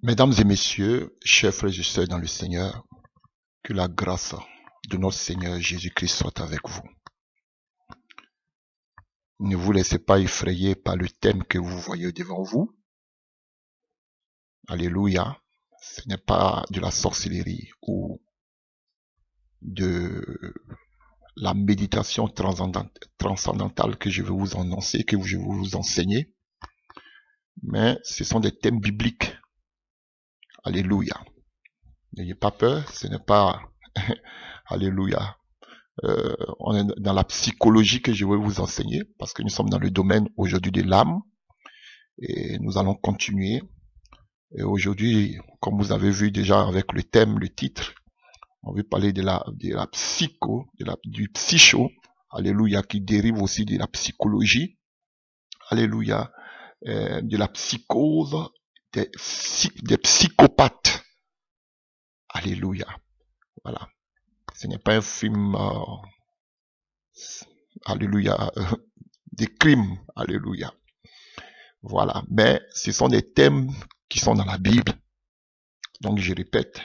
Mesdames et messieurs, chers frères et sœurs dans le Seigneur, que la grâce de notre Seigneur Jésus-Christ soit avec vous. Ne vous laissez pas effrayer par le thème que vous voyez devant vous. Alléluia. Ce n'est pas de la sorcellerie ou de la méditation transcendantale que je vais vous annoncer, que je vais vous enseigner. Mais ce sont des thèmes bibliques. Alléluia. N'ayez pas peur, ce n'est pas... Alléluia. On est dans la psychologie que je vais vous enseigner parce que nous sommes dans le domaine aujourd'hui de l'âme et nous allons continuer. Et aujourd'hui, comme vous avez vu déjà avec le thème, le titre, on veut parler de la psycho, du psycho, alléluia, qui dérive aussi de la psychologie, alléluia, de la psychose, des psychopathes, alléluia. Voilà. Ce n'est pas un film, alléluia, des crimes, alléluia. Voilà, mais ce sont des thèmes qui sont dans la Bible. Donc je répète,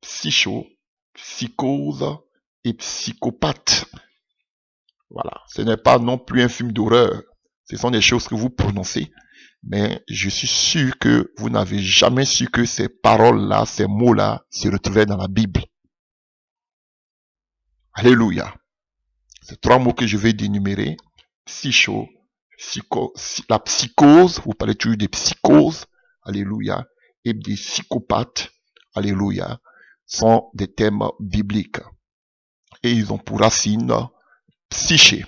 psycho, psychose et psychopathe. Voilà, ce n'est pas non plus un film d'horreur. Ce sont des choses que vous prononcez, mais je suis sûr que vous n'avez jamais su que ces paroles-là, ces mots-là se retrouvaient dans la Bible. Alléluia. Ces trois mots que je vais dénumérer, psycho, la psychose, vous parlez toujours des psychoses, alléluia, et des psychopathes, alléluia, sont des thèmes bibliques. Et ils ont pour racine psyché,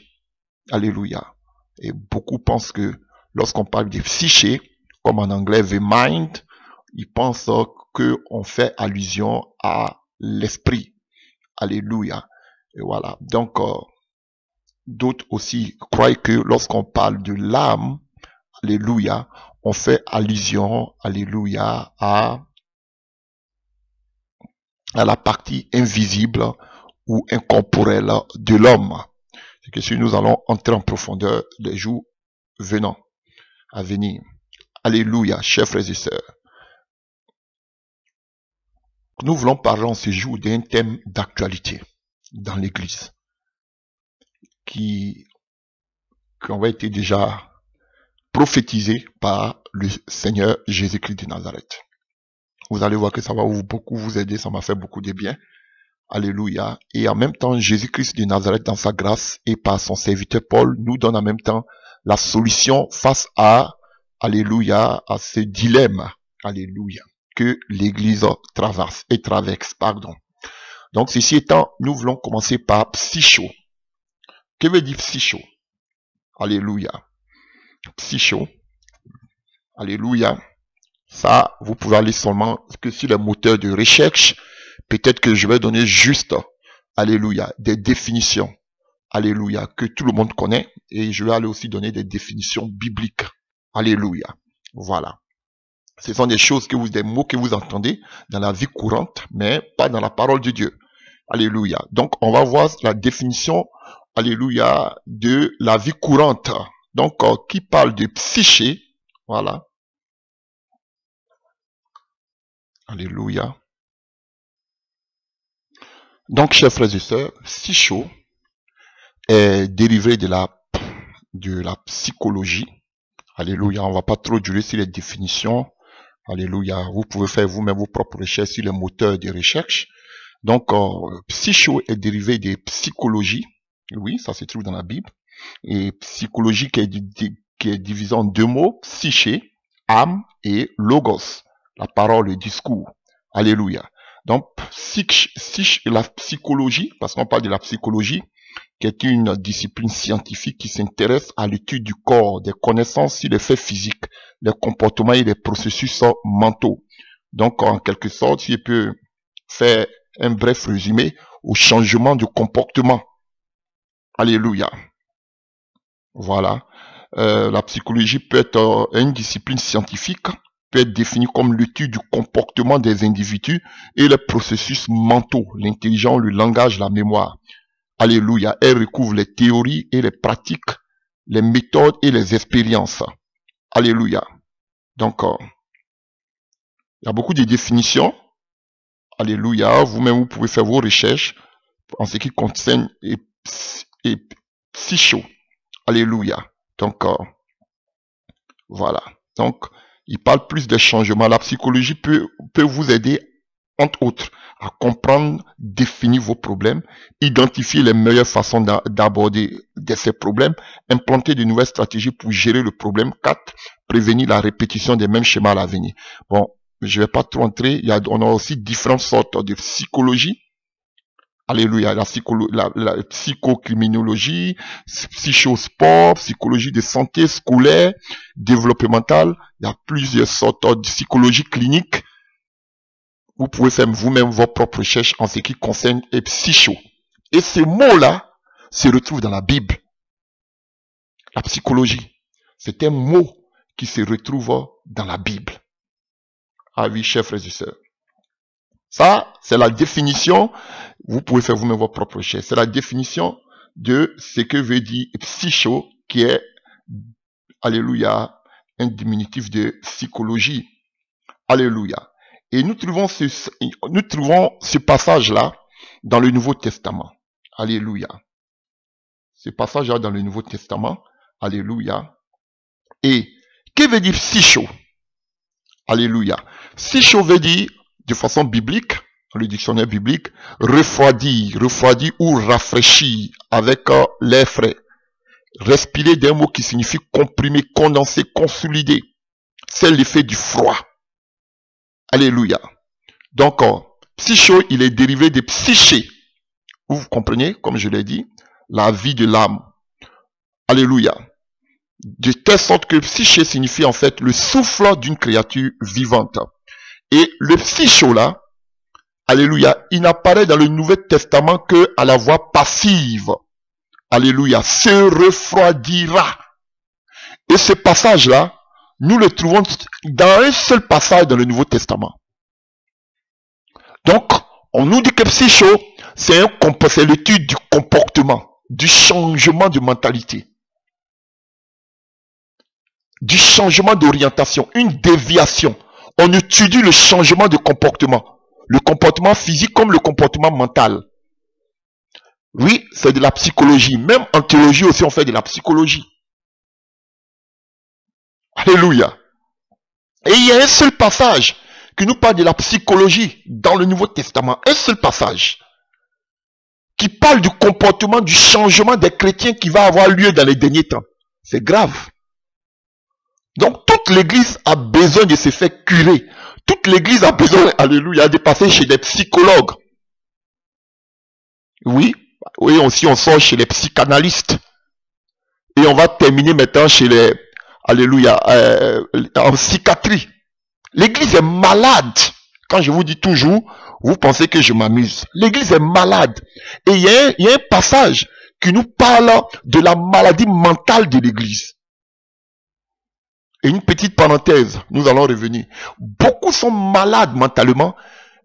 alléluia. Et beaucoup pensent que lorsqu'on parle de psyché, comme en anglais the mind, ils pensent qu'on fait allusion à l'esprit, alléluia. Et voilà, donc d'autres aussi croient que lorsqu'on parle de l'âme, alléluia, on fait allusion, alléluia, à la partie invisible ou incorporelle de l'homme. C'est que si nous allons entrer en profondeur les jours venant, à venir. Alléluia, chers frères et sœurs. Nous voulons parler en ce jour d'un thème d'actualité dans l'Église qui avait été déjà prophétisé par le Seigneur Jésus-Christ de Nazareth. Vous allez voir que ça va beaucoup vous aider, ça m'a fait beaucoup de bien. Alléluia. Et en même temps, Jésus-Christ de Nazareth, dans sa grâce et par son serviteur Paul, nous donne en même temps la solution face à, alléluia, à ce dilemme, alléluia, que l'Église traverse. Donc, ceci étant, nous voulons commencer par psycho. Que veut dire psycho? Alléluia. Psycho. Alléluia. Ça, vous pouvez aller seulement que sur les moteurs de recherche. Peut-être que je vais donner juste, alléluia, des définitions, alléluia, que tout le monde connaît. Et je vais aller aussi donner des définitions bibliques. Alléluia. Voilà. Ce sont des choses des mots que vous entendez dans la vie courante, mais pas dans la parole de Dieu. Alléluia. Donc, on va voir la définition, alléluia, de la vie courante. Donc, qui parle de psyché, voilà. Alléluia. Donc, chers frères et sœurs, psycho est dérivé de la psychologie. Alléluia. On va pas trop durer sur les définitions. Alléluia. Vous pouvez faire vous-même vos propres recherches sur les moteurs de recherche. Donc, psycho est dérivé de psychologie. Oui, ça se trouve dans la Bible. Et psychologie qui est divisée en deux mots, psyché, âme, et logos, la parole, le discours. Alléluia. Donc, la psychologie, parce qu'on parle de la psychologie, qui est une discipline scientifique qui s'intéresse à l'étude du corps, des connaissances sur les faits physiques, les comportements et les processus mentaux. Donc, en quelque sorte, si je peux faire un bref résumé au changement de comportement. Alléluia. Voilà. La psychologie peut être une discipline scientifique, peut être définie comme l'étude du comportement des individus et les processus mentaux, l'intelligence, le langage, la mémoire. Alléluia. Elle recouvre les théories et les pratiques, les méthodes et les expériences. Alléluia. Donc, Il y a beaucoup de définitions. Alléluia. Vous-même, vous pouvez faire vos recherches en ce qui concerne et psycho. Alléluia. Donc, voilà. Donc, il parle plus des changements. La psychologie peut vous aider, entre autres, à comprendre, définir vos problèmes, identifier les meilleures façons d'aborder ces problèmes, implanter de nouvelles stratégies pour gérer le problème. 4. Prévenir la répétition des mêmes schémas à l'avenir. Bon, je vais pas trop entrer. On a aussi différentes sortes de psychologie. Alléluia, la psychocriminologie, psychosport, psychologie de santé scolaire, développementale. Il y a plusieurs sortes de psychologie clinique. Vous pouvez faire vous-même vos propres recherches en ce qui concerne les psycho. Et ce mot-là se retrouve dans la Bible. La psychologie, c'est un mot qui se retrouve dans la Bible. Ah oui, chers frères et sœurs. Ça, c'est la définition. Vous pouvez faire vous-même vos propres recherches. C'est la définition de ce que veut dire psycho, qui est, alléluia, un diminutif de psychologie. Alléluia. Et nous trouvons ce passage-là dans le Nouveau Testament. Alléluia. Ce passage-là dans le Nouveau Testament. Alléluia. Et que veut dire psycho? Alléluia. Psycho veut dire, de façon biblique, dans le dictionnaire biblique, refroidi ou rafraîchir avec l'air frais. Respirer d'un mot qui signifie comprimer, condenser, consolider. C'est l'effet du froid. Alléluia. Donc, psycho, il est dérivé de psyché. Vous comprenez, comme je l'ai dit, la vie de l'âme. Alléluia. De telle sorte que psyché signifie en fait le souffle d'une créature vivante. Et le psycho là, alléluia, il n'apparaît dans le Nouveau Testament que à la voix passive. Alléluia, se refroidira. Et ce passage-là, nous le trouvons dans un seul passage dans le Nouveau Testament. Donc, on nous dit que psycho, c'est l'étude du comportement, du changement de mentalité, du changement d'orientation, une déviation. On étudie le changement de comportement. Le comportement physique comme le comportement mental. Oui, c'est de la psychologie. Même en théologie aussi, on fait de la psychologie. Alléluia. Et il y a un seul passage qui nous parle de la psychologie dans le Nouveau Testament. Un seul passage qui parle du comportement, du changement des chrétiens qui va avoir lieu dans les derniers temps. C'est grave. Donc, toute l'église a besoin de se faire curer. Toute l'église a besoin, alléluia, de passer chez des psychologues. Oui, aussi on sort chez les psychanalystes. Et on va terminer maintenant chez les, alléluia, en psychiatrie. L'église est malade. Quand je vous dis toujours, vous pensez que je m'amuse. L'église est malade. Et il y a un passage qui nous parle de la maladie mentale de l'église. Et une petite parenthèse, nous allons revenir. Beaucoup sont malades mentalement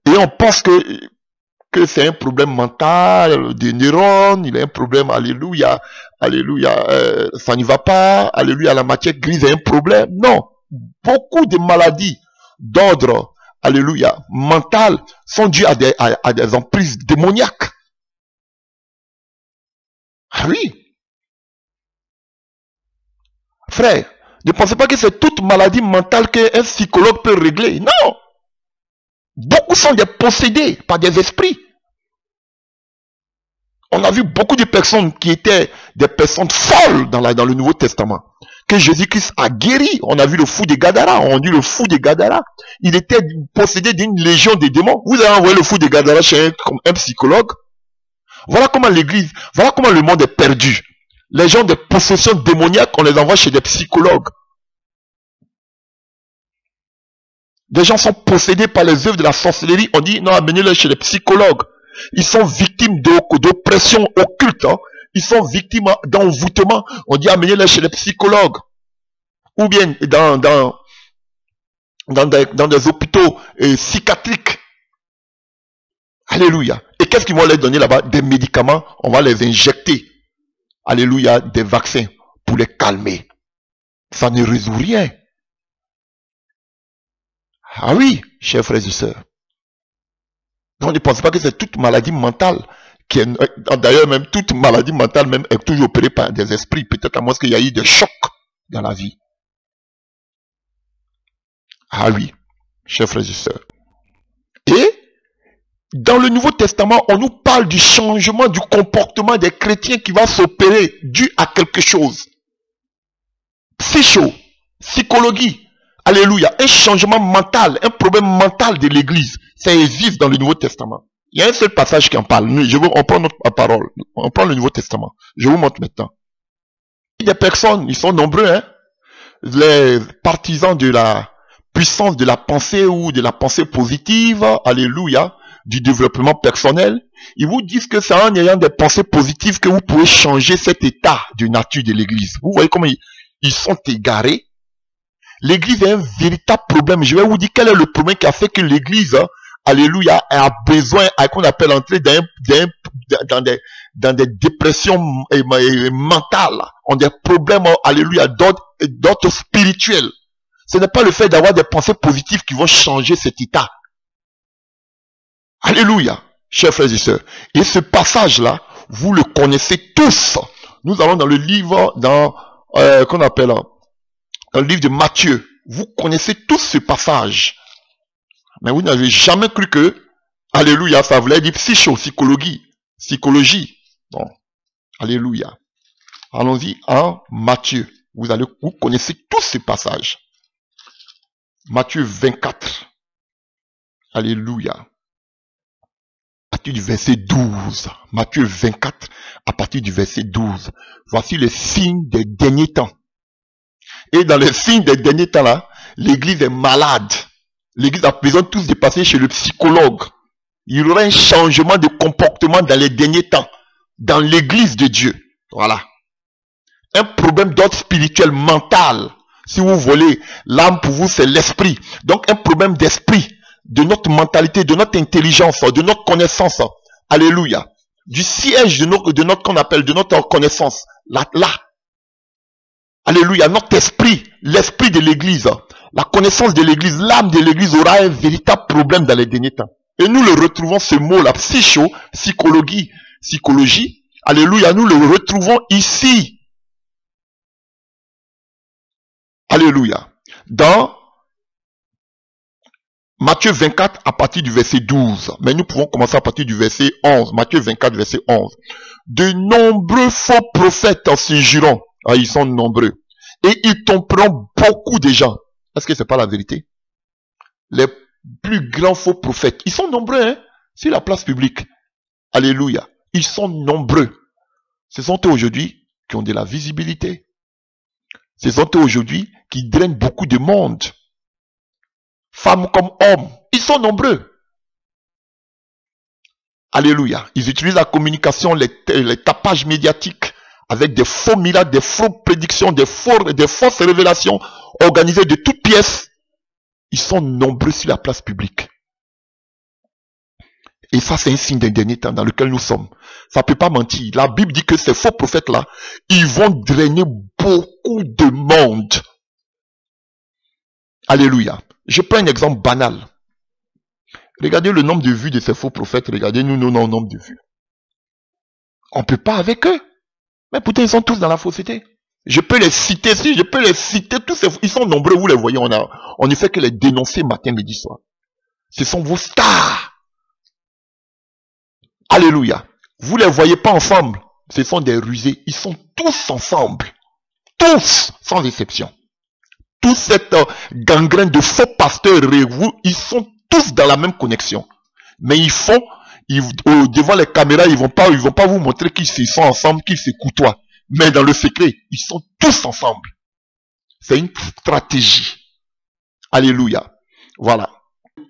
et on pense que c'est un problème mental, des neurones, il a un problème, alléluia, alléluia, ça n'y va pas, alléluia, la matière grise est un problème. Non, beaucoup de maladies d'ordre, alléluia, mental sont dues à des emprises démoniaques. Ah oui. Frère, ne pensez pas que c'est toute maladie mentale qu'un psychologue peut régler. Non. Beaucoup sont des possédés par des esprits. On a vu beaucoup de personnes qui étaient des personnes folles dans le Nouveau Testament. Que Jésus-Christ a guéri. On a vu le fou de Gadara. On dit le fou de Gadara. Il était possédé d'une légion de démons. Vous avez envoyé le fou de Gadara chez un psychologue. Voilà comment l'église, voilà comment le monde est perdu. Les gens de possession démoniaque, on les envoie chez des psychologues. Des gens sont possédés par les œuvres de la sorcellerie. On dit, non, amenez-les chez les psychologues. Ils sont victimes d'oppression occulte. Hein. Ils sont victimes d'envoûtement. On dit, amenez-les chez les psychologues. Ou bien dans des hôpitaux psychiatriques. Alléluia. Et qu'est-ce qu'ils vont leur donner là-bas? Des médicaments. On va les injecter. Alléluia, des vaccins pour les calmer. Ça ne résout rien. Ah oui, chers frères et sœurs. Donc ne pensez pas que c'est toute maladie mentale qui est, d'ailleurs même toute maladie mentale même est toujours opérée par des esprits, peut-être à moins qu'il y a eu des chocs dans la vie. Ah oui, chers frères et sœurs. Et dans le Nouveau Testament, on nous parle du changement du comportement des chrétiens qui va s'opérer dû à quelque chose. Psychologie, alléluia, un changement mental, un problème mental de l'église, ça existe dans le Nouveau Testament. Il y a un seul passage qui en parle. On prend notre parole, on prend le Nouveau Testament. Je vous montre maintenant. Il y a des personnes, ils sont nombreux, hein, les partisans de la puissance de la pensée ou de la pensée positive, alléluia, du développement personnel, ils vous disent que c'est en ayant des pensées positives que vous pouvez changer cet état de nature de l'église. Vous voyez comment ils sont égarés. L'église est un véritable problème. Je vais vous dire quel est le problème qui a fait que l'église, alléluia, a besoin, qu'on appelle entrer dans des dépressions mentales, ont des problèmes, alléluia, d'ordre spirituel. Ce n'est pas le fait d'avoir des pensées positives qui vont changer cet état. Alléluia, chers frères et sœurs. Et ce passage-là, vous le connaissez tous. Nous allons dans le livre, qu'on appelle, dans le livre de Matthieu. Vous connaissez tous ce passage. Mais vous n'avez jamais cru que, alléluia, ça voulait dire psychologie. Bon, alléluia. Allons-y en Matthieu. Vous connaissez tous ce passage. Matthieu 24. Alléluia. À partir du verset 12. Matthieu 24, à partir du verset 12. Voici les signes des derniers temps. Et dans les signes des derniers temps là, l'église est malade. L'église a besoin tous de passer chez le psychologue. Il y aura un changement de comportement dans les derniers temps. Dans l'église de Dieu. Voilà. Un problème d'ordre spirituel, mental. Si vous voulez, l'âme pour vous c'est l'esprit. Donc un problème d'esprit. De notre mentalité, de notre intelligence, de notre connaissance. Alléluia. Du siège de notre qu'on appelle, de notre connaissance. Là. Alléluia. Notre esprit, l'esprit de l'église, la connaissance de l'église, l'âme de l'église aura un véritable problème dans les derniers temps. Et nous le retrouvons, ce mot-là, psychologie. Alléluia. Nous le retrouvons ici. Alléluia. Dans Matthieu 24 à partir du verset 12. Mais nous pouvons commencer à partir du verset 11. Matthieu 24 verset 11. De nombreux faux prophètes en se jurant. Ah, ils sont nombreux. Et ils tromperont beaucoup de gens. Est-ce que c'est pas la vérité? Les plus grands faux prophètes. Ils sont nombreux, hein. C'est la place publique. Alléluia. Ils sont nombreux. Ce sont eux aujourd'hui qui ont de la visibilité. Ce sont eux aujourd'hui qui drainent beaucoup de monde. Femmes comme hommes, ils sont nombreux. Alléluia. Ils utilisent la communication, les tapages médiatiques avec des faux miracles, des fausses prédictions, des fausses révélations organisées de toutes pièces. Ils sont nombreux sur la place publique. Et ça, c'est un signe des derniers temps dans lequel nous sommes. Ça ne peut pas mentir. La Bible dit que ces faux prophètes-là, ils vont drainer beaucoup de monde. Alléluia. Je prends un exemple banal. Regardez le nombre de vues de ces faux prophètes. Regardez-nous nos nombre de vues. On ne peut pas avec eux. Mais pourtant, ils sont tous dans la fausseté. Je peux les citer, si je peux les citer, tous ils sont nombreux, vous les voyez, on ne fait que les dénoncer matin, midi, soir. Ce sont vos stars. Alléluia. Vous les voyez pas ensemble. Ce sont des rusés. Ils sont tous ensemble. Tous, sans exception. Toute cette gangrène de faux pasteurs, ils sont tous dans la même connexion. Mais devant les caméras, ils vont pas vous montrer qu'ils sont ensemble, qu'ils se côtoient. Mais dans le secret, ils sont tous ensemble. C'est une stratégie. Alléluia. Voilà.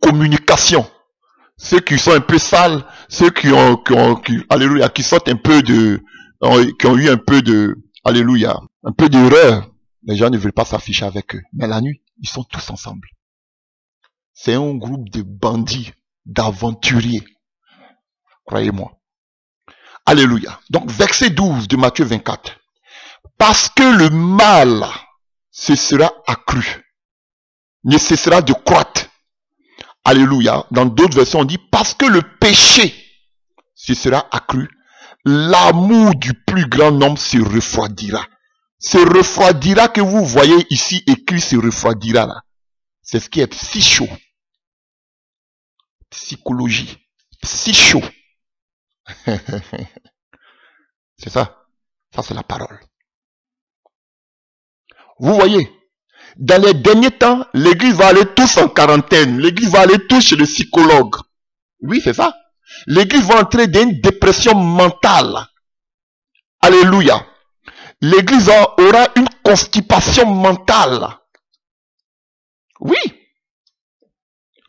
Communication. Ceux qui sont un peu sales, ceux alléluia, qui sortent un peu qui ont eu un peu de, alléluia, un peu d'erreur. Les gens ne veulent pas s'afficher avec eux. Mais la nuit, ils sont tous ensemble. C'est un groupe de bandits, d'aventuriers. Croyez-moi. Alléluia. Donc, verset 12 de Matthieu 24. Parce que le mal se sera accru, ne cessera de croître, Alléluia. Dans d'autres versions, on dit, parce que le péché se sera accru, l'amour du plus grand nombre se refroidira. Se refroidira que vous voyez ici écrit se refroidira là. C'est ce qui est psycho. Psychologie. Psycho. C'est ça. Ça c'est la parole. Vous voyez, dans les derniers temps, l'église va aller tous en quarantaine. L'église va aller tous chez le psychologue. Oui, c'est ça. L'église va entrer dans une dépression mentale. Alléluia. L'église aura une constipation mentale. Oui.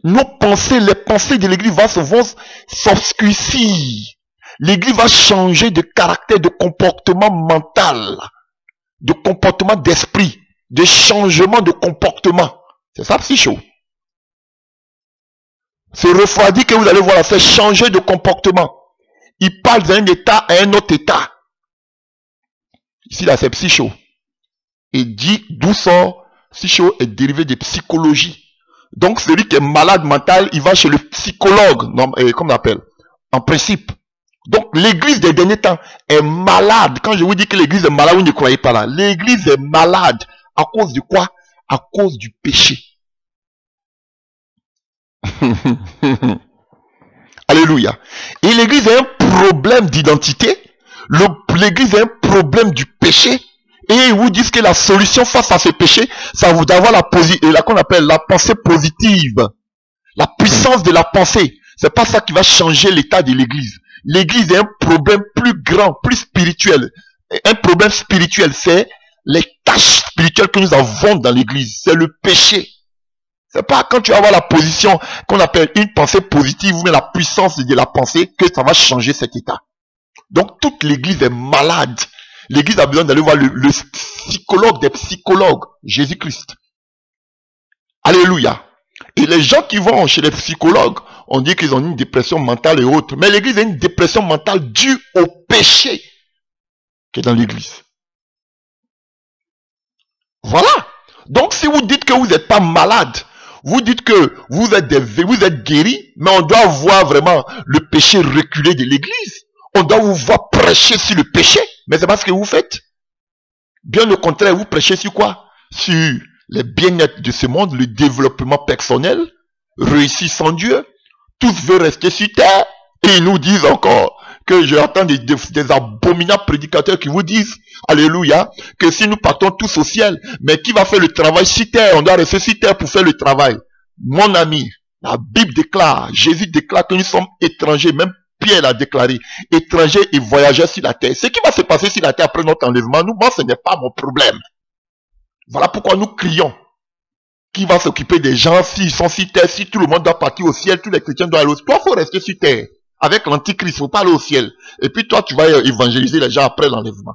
Nos pensées, les pensées de l'église vont s'obscurcir. L'église va changer de caractère, de comportement mental, de comportement d'esprit, de changement de comportement. C'est ça, psycho. C'est refroidi que vous allez voir, c'est changer de comportement. Il parle d'un état à un autre état. Ici, là, c'est psycho. Et dit d'où sort psycho est dérivé de psychologie. Donc, celui qui est malade mental, il va chez le psychologue, comme on appelle, en principe. Donc, l'église des derniers temps est malade. Quand je vous dis que l'église est malade, vous ne croyez pas là. L'église est malade. À cause de quoi? À cause du péché. Alléluia. Et l'église a un problème d'identité. L'église a un problème du péché. Et ils vous disent que la solution face à ce péché, ça vous d'avoir qu'on appelle la pensée positive. La puissance de la pensée. C'est pas ça qui va changer l'état de l'église. L'église a un problème plus grand, plus spirituel. Un problème spirituel, c'est les tâches spirituelles que nous avons dans l'église. C'est le péché. C'est pas quand tu vas avoir la position qu'on appelle une pensée positive, mais la puissance de la pensée, que ça va changer cet état. Donc toute l'église est malade. L'église a besoin d'aller voir le psychologue des psychologues, Jésus-Christ. Alléluia. Et les gens qui vont chez les psychologues, on dit qu'ils ont une dépression mentale et autres. Mais l'église a une dépression mentale due au péché qui est dans l'église. Voilà. Donc si vous dites que vous n'êtes pas malade, vous dites que vous êtes guéri, mais on doit voir vraiment le péché reculer de l'église. On doit vous voir prêcher sur le péché, mais c'est pas ce que vous faites. Bien au contraire, vous prêchez sur quoi? Sur les bien-être de ce monde, le développement personnel, réussir sans Dieu. Tous veulent rester sur terre. Et ils nous disent encore que j'entends des abominables prédicateurs qui vous disent, alléluia, que si nous partons tous au ciel, mais qui va faire le travail sur terre? On doit rester sur terre pour faire le travail. Mon ami, la Bible déclare, Jésus déclare que nous sommes étrangers, même Pierre l'a déclaré, étrangers et voyageurs sur la terre. Ce qui va se passer sur la terre après notre enlèvement, moi ce n'est pas mon problème. Voilà pourquoi nous crions. Qui va s'occuper des gens s'ils sont sur terre, si tout le monde doit partir au ciel, tous les chrétiens doivent aller au ciel. Toi, il faut rester sur terre. Avec l'antichrist, il ne faut pas aller au ciel. Et puis toi, tu vas évangéliser les gens après l'enlèvement.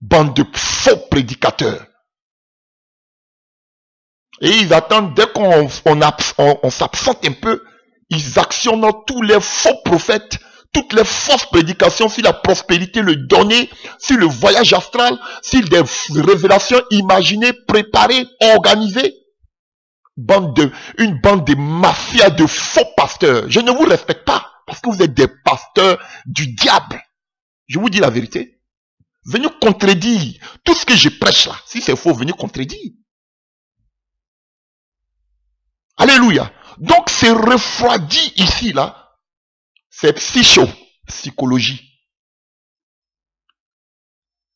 Bande de faux prédicateurs. Et ils attendent, dès qu'on s'absente un peu, ils actionnent tous les faux prophètes, toutes les fausses prédications sur la prospérité, le donner, sur le voyage astral, sur des révélations imaginées, préparées, organisées. Une bande de mafias, de faux pasteurs. Je ne vous respecte pas, parce que vous êtes des pasteurs du diable. Je vous dis la vérité. Venez contredire tout ce que je prêche là. Si c'est faux, venez contredire. Alléluia. Donc c'est refroidi ici là. C'est psychologie.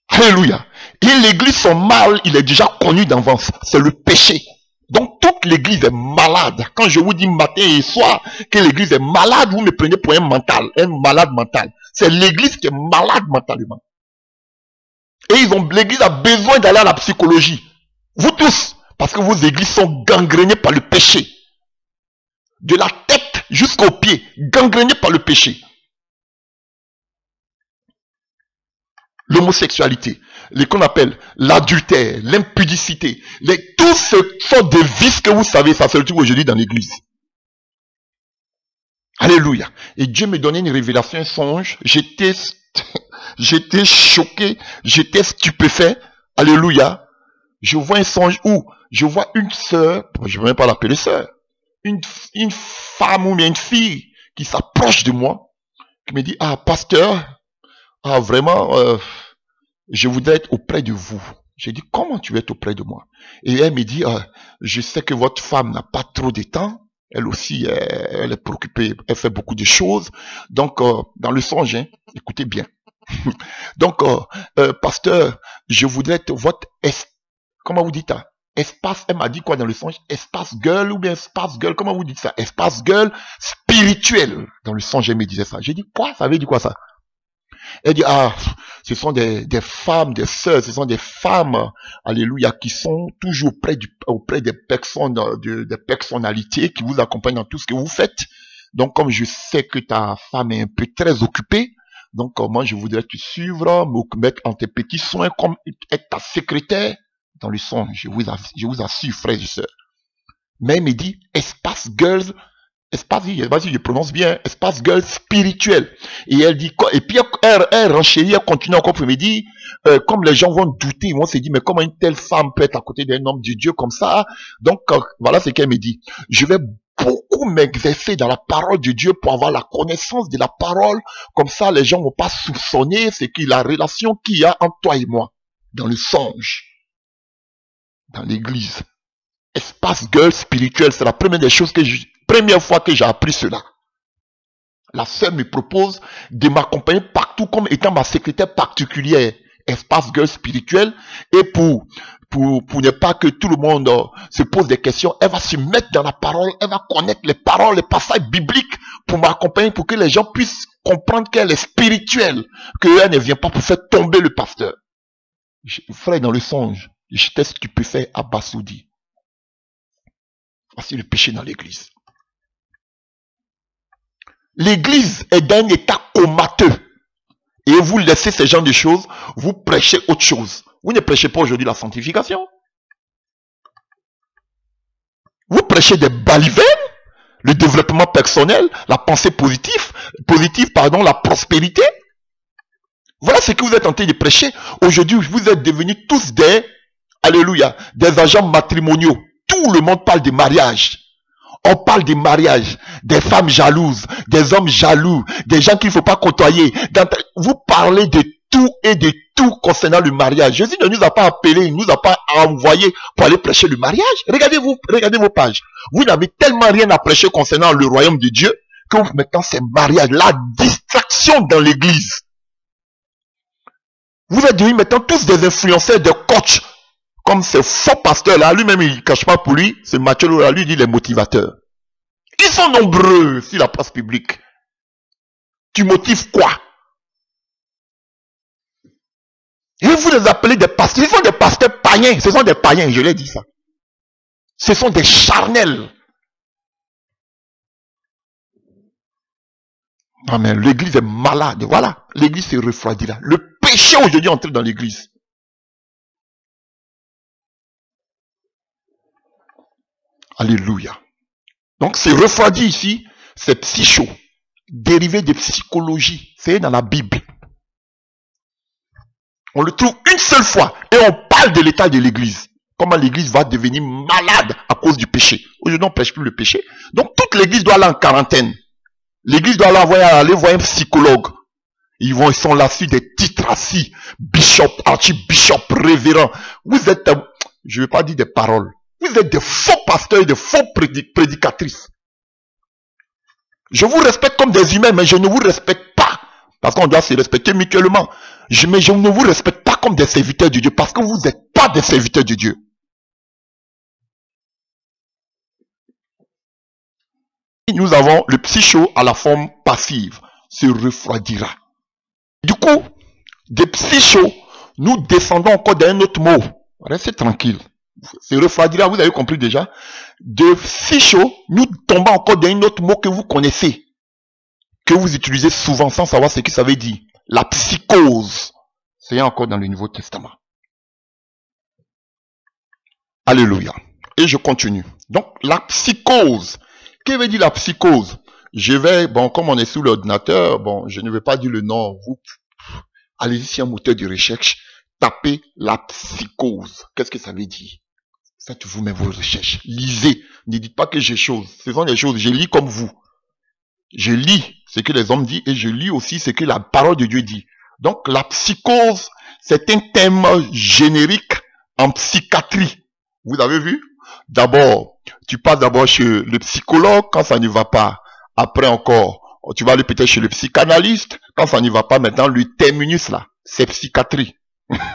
Alléluia. Et l'église, son mal, il est déjà connu d'avance. C'est le péché. Donc toute l'église est malade. Quand je vous dis matin et soir que l'église est malade, vous me prenez pour un malade mental. C'est l'église qui est malade mentalement. Et l'église a besoin d'aller à la psychologie. Vous tous, parce que vos églises sont gangrénées par le péché. De la tête jusqu'aux pieds, gangrénées par le péché. L'homosexualité, ce qu'on appelle l'adultère, l'impudicité, tous ce sont des vices que vous savez, ça c'est le truc aujourd'hui dans l'église. Alléluia. Et Dieu me donnait une révélation, un songe. J'étais choqué, j'étais stupéfait. Alléluia. Je vois un songe où je vois une sœur, je ne vais même pas l'appeler sœur, une, une femme ou bien une fille qui s'approche de moi, qui me dit, ah, pasteur, ah, vraiment, je voudrais être auprès de vous. J'ai dit, comment tu veux être auprès de moi? Et elle me dit, je sais que votre femme n'a pas trop de temps. Elle aussi, elle est préoccupée, elle fait beaucoup de choses. Donc, dans le songe, hein, écoutez bien. Donc, pasteur, je voudrais être votre, comment vous dites ça? Espace, elle m'a dit quoi dans le songe? Espace girl ou bien espace girl, comment vous dites ça? Espace girl spirituel. Dans le songe, elle me disait ça. J'ai dit, quoi? Ça veut dire quoi ça? Elle dit, ah, ce sont des femmes, des sœurs, ce sont des femmes, alléluia, qui sont toujours auprès des personnes, des personnalités qui vous accompagnent dans tout ce que vous faites. Donc, comme je sais que ta femme est un peu très occupée, donc moi, je voudrais te suivre, me mettre en tes petits soins, comme être ta secrétaire dans le son. Je vous assure, frères et sœurs. Mais elle me dit, espace girls, espace, vas-y, je prononce bien, espace girl spirituel. Et elle dit, et puis elle renchérit, elle continue encore pour me dire, comme les gens vont douter, ils vont se dire, mais comment une telle femme peut être à côté d'un homme de Dieu comme ça? Donc, voilà ce qu'elle me dit. Je vais beaucoup m'exercer dans la parole de Dieu pour avoir la connaissance de la parole. Comme ça, les gens ne vont pas soupçonner ce qui la relation qu'il y a entre toi et moi. Dans le songe. Dans l'église. Espace girl spirituel, c'est la première des choses première fois que j'ai appris cela. La sœur me propose de m'accompagner partout comme étant ma secrétaire particulière. Espace girl spirituel. Et pour ne pas que tout le monde se pose des questions, elle va se mettre dans la parole, elle va connaître les paroles, les passages bibliques pour m'accompagner, pour que les gens puissent comprendre qu'elle est spirituelle, qu'elle ne vient pas pour faire tomber le pasteur. Frère, dans le songe, j'étais stupéfait à Bassoudi. Voici le péché dans l'église. L'église est dans un état comateux. Et vous laissez ces genres de choses, vous prêchez autre chose. Vous ne prêchez pas aujourd'hui la sanctification. Vous prêchez des balivernes, le développement personnel, la pensée positive, la prospérité. Voilà ce que vous êtes en train de prêcher. Aujourd'hui, vous êtes devenus tous alléluia, des agents matrimoniaux. Tout le monde parle de mariage. On parle de mariage, des femmes jalouses, des hommes jaloux, des gens qu'il ne faut pas côtoyer. Vous parlez de tout et de tout concernant le mariage. Jésus ne nous a pas appelés, il ne nous a pas envoyés pour aller prêcher le mariage. Regardez vos pages. Vous n'avez tellement rien à prêcher concernant le royaume de Dieu que vous mettez ces mariages, la distraction dans l'église. Vous êtes devenus maintenant tous des influenceurs, des coachs. Comme ce faux pasteur là, lui-même il ne cache pas pour lui, ce Mathieu là, lui dit les motivateurs. Ils sont nombreux sur la place publique. Tu motives quoi? Et vous les appelez des pasteurs. Ce sont des pasteurs païens. Ce sont des païens, je l'ai dit ça. Ce sont des charnels. Non mais l'église est malade. Voilà, l'église se refroidit là. Le péché aujourd'hui entre dans l'église. Alléluia. Donc c'est refroidi ici, c'est psycho, dérivé de psychologie. C'est dans la Bible. On le trouve une seule fois et on parle de l'état de l'église. Comment l'église va devenir malade à cause du péché. Aujourd'hui on ne prêche plus le péché. Donc toute l'église doit aller en quarantaine. L'église doit aller voir un psychologue. Ils sont là sur des titres assis. Bishop, archbishop, révérend. Vous êtes, je ne vais pas dire des paroles. Vous êtes des faux pasteurs et des faux prédicatrices. Je vous respecte comme des humains, mais je ne vous respecte pas. Parce qu'on doit se respecter mutuellement. Mais je ne vous respecte pas comme des serviteurs de Dieu. Parce que vous n'êtes pas des serviteurs de Dieu. Nous avons le psycho à la forme passive. Se refroidira. Du coup, des psychos, nous descendons encore d'un autre mot. Restez tranquille. Se refroidira, vous avez compris déjà. De psycho, nous tombons encore d'un autre mot que vous connaissez. Que vous utilisez souvent sans savoir ce que ça veut dire. La psychose. C'est encore dans le Nouveau Testament. Alléluia. Et je continue. Donc, la psychose. Que veut dire la psychose? Je vais, comme on est sous l'ordinateur, je ne vais pas dire le nom. Vous, allez-y sur un moteur de recherche, tapez la psychose. Qu'est-ce que ça veut dire? Faites vous-même vos recherches. Lisez. Ne dites pas que j'ai chose. Ce sont des choses. Je lis comme vous. Je lis ce que les hommes disent et je lis aussi ce que la parole de Dieu dit. Donc, la psychose, c'est un thème générique en psychiatrie. Vous avez vu? D'abord, tu passes d'abord chez le psychologue quand ça ne va pas. Après encore, tu vas aller peut-être chez le psychanalyste. Quand ça n'y va pas, maintenant, le terminus là, c'est psychiatrie.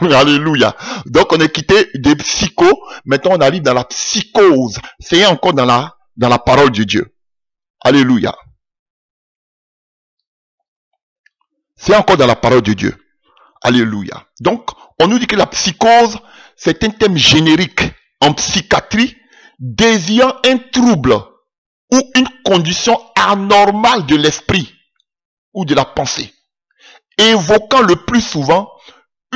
Alléluia. Donc, on est quitté des psychos. Maintenant, on arrive dans la psychose. C'est encore dans la parole de Dieu. Alléluia. C'est encore dans la parole de Dieu. Alléluia. Donc, on nous dit que la psychose, c'est un thème générique en psychiatrie désignant un trouble ou une condition anormale de l'esprit ou de la pensée, évoquant le plus souvent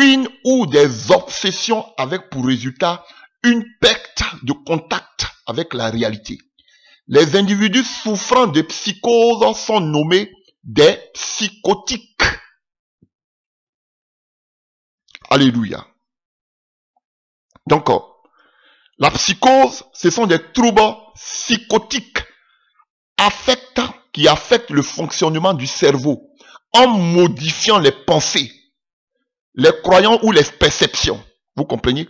une ou des obsessions avec pour résultat une perte de contact avec la réalité. Les individus souffrant de psychose sont nommés des psychotiques. Alléluia. Donc, la psychose, ce sont des troubles psychotiques qui affectent le fonctionnement du cerveau en modifiant les pensées, les croyances ou les perceptions. Vous comprenez?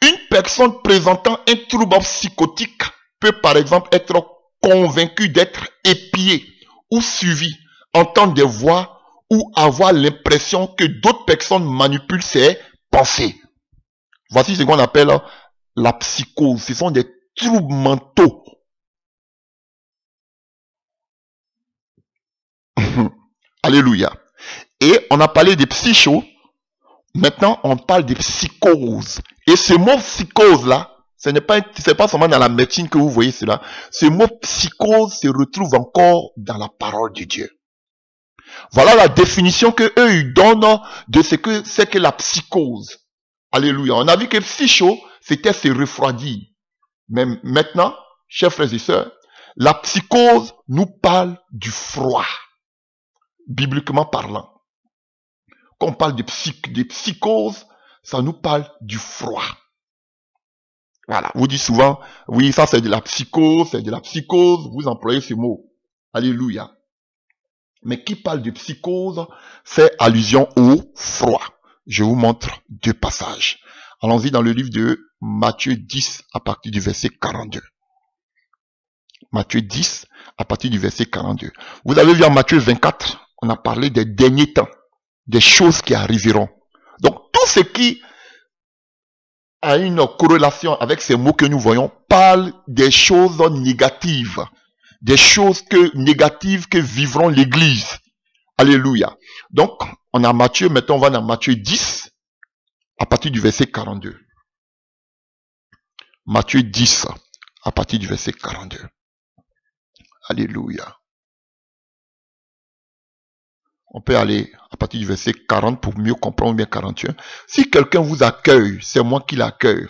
Une personne présentant un trouble psychotique peut par exemple être convaincue d'être épiée ou suivie, entendre des voix ou avoir l'impression que d'autres personnes manipulent ses pensées. Voici ce qu'on appelle la psychose. Ce sont des troubles mentaux. Alléluia. Et on a parlé des psychos. Maintenant, on parle des psychoses. Et ce mot psychose là, c'est pas seulement dans la médecine que vous voyez cela. Ce mot psychose se retrouve encore dans la parole de Dieu. Voilà la définition que eux ils donnent de ce que c'est que la psychose. Alléluia. On a vu que psycho, c'était se refroidir. Mais maintenant, chers frères et sœurs, la psychose nous parle du froid. Bibliquement parlant. Quand on parle de psychose, ça nous parle du froid. Voilà. Vous dites souvent, oui, ça c'est de la psychose, c'est de la psychose. Vous employez ce mot. Alléluia. Mais qui parle de psychose fait allusion au froid. Je vous montre deux passages. Allons-y dans le livre de Matthieu 10 à partir du verset 42. Matthieu 10 à partir du verset 42. Vous avez vu en Matthieu 24, on a parlé des derniers temps, des choses qui arriveront. Donc tout ce qui a une corrélation avec ces mots que nous voyons parle des choses négatives. Des choses négatives que vivront l'Église. Alléluia. Donc, on a Matthieu, maintenant on va dans Matthieu 10, à partir du verset 42. Matthieu 10, à partir du verset 42. Alléluia. On peut aller à partir du verset 40 pour mieux comprendre, bien 41. Si quelqu'un vous accueille, c'est moi qui l'accueille.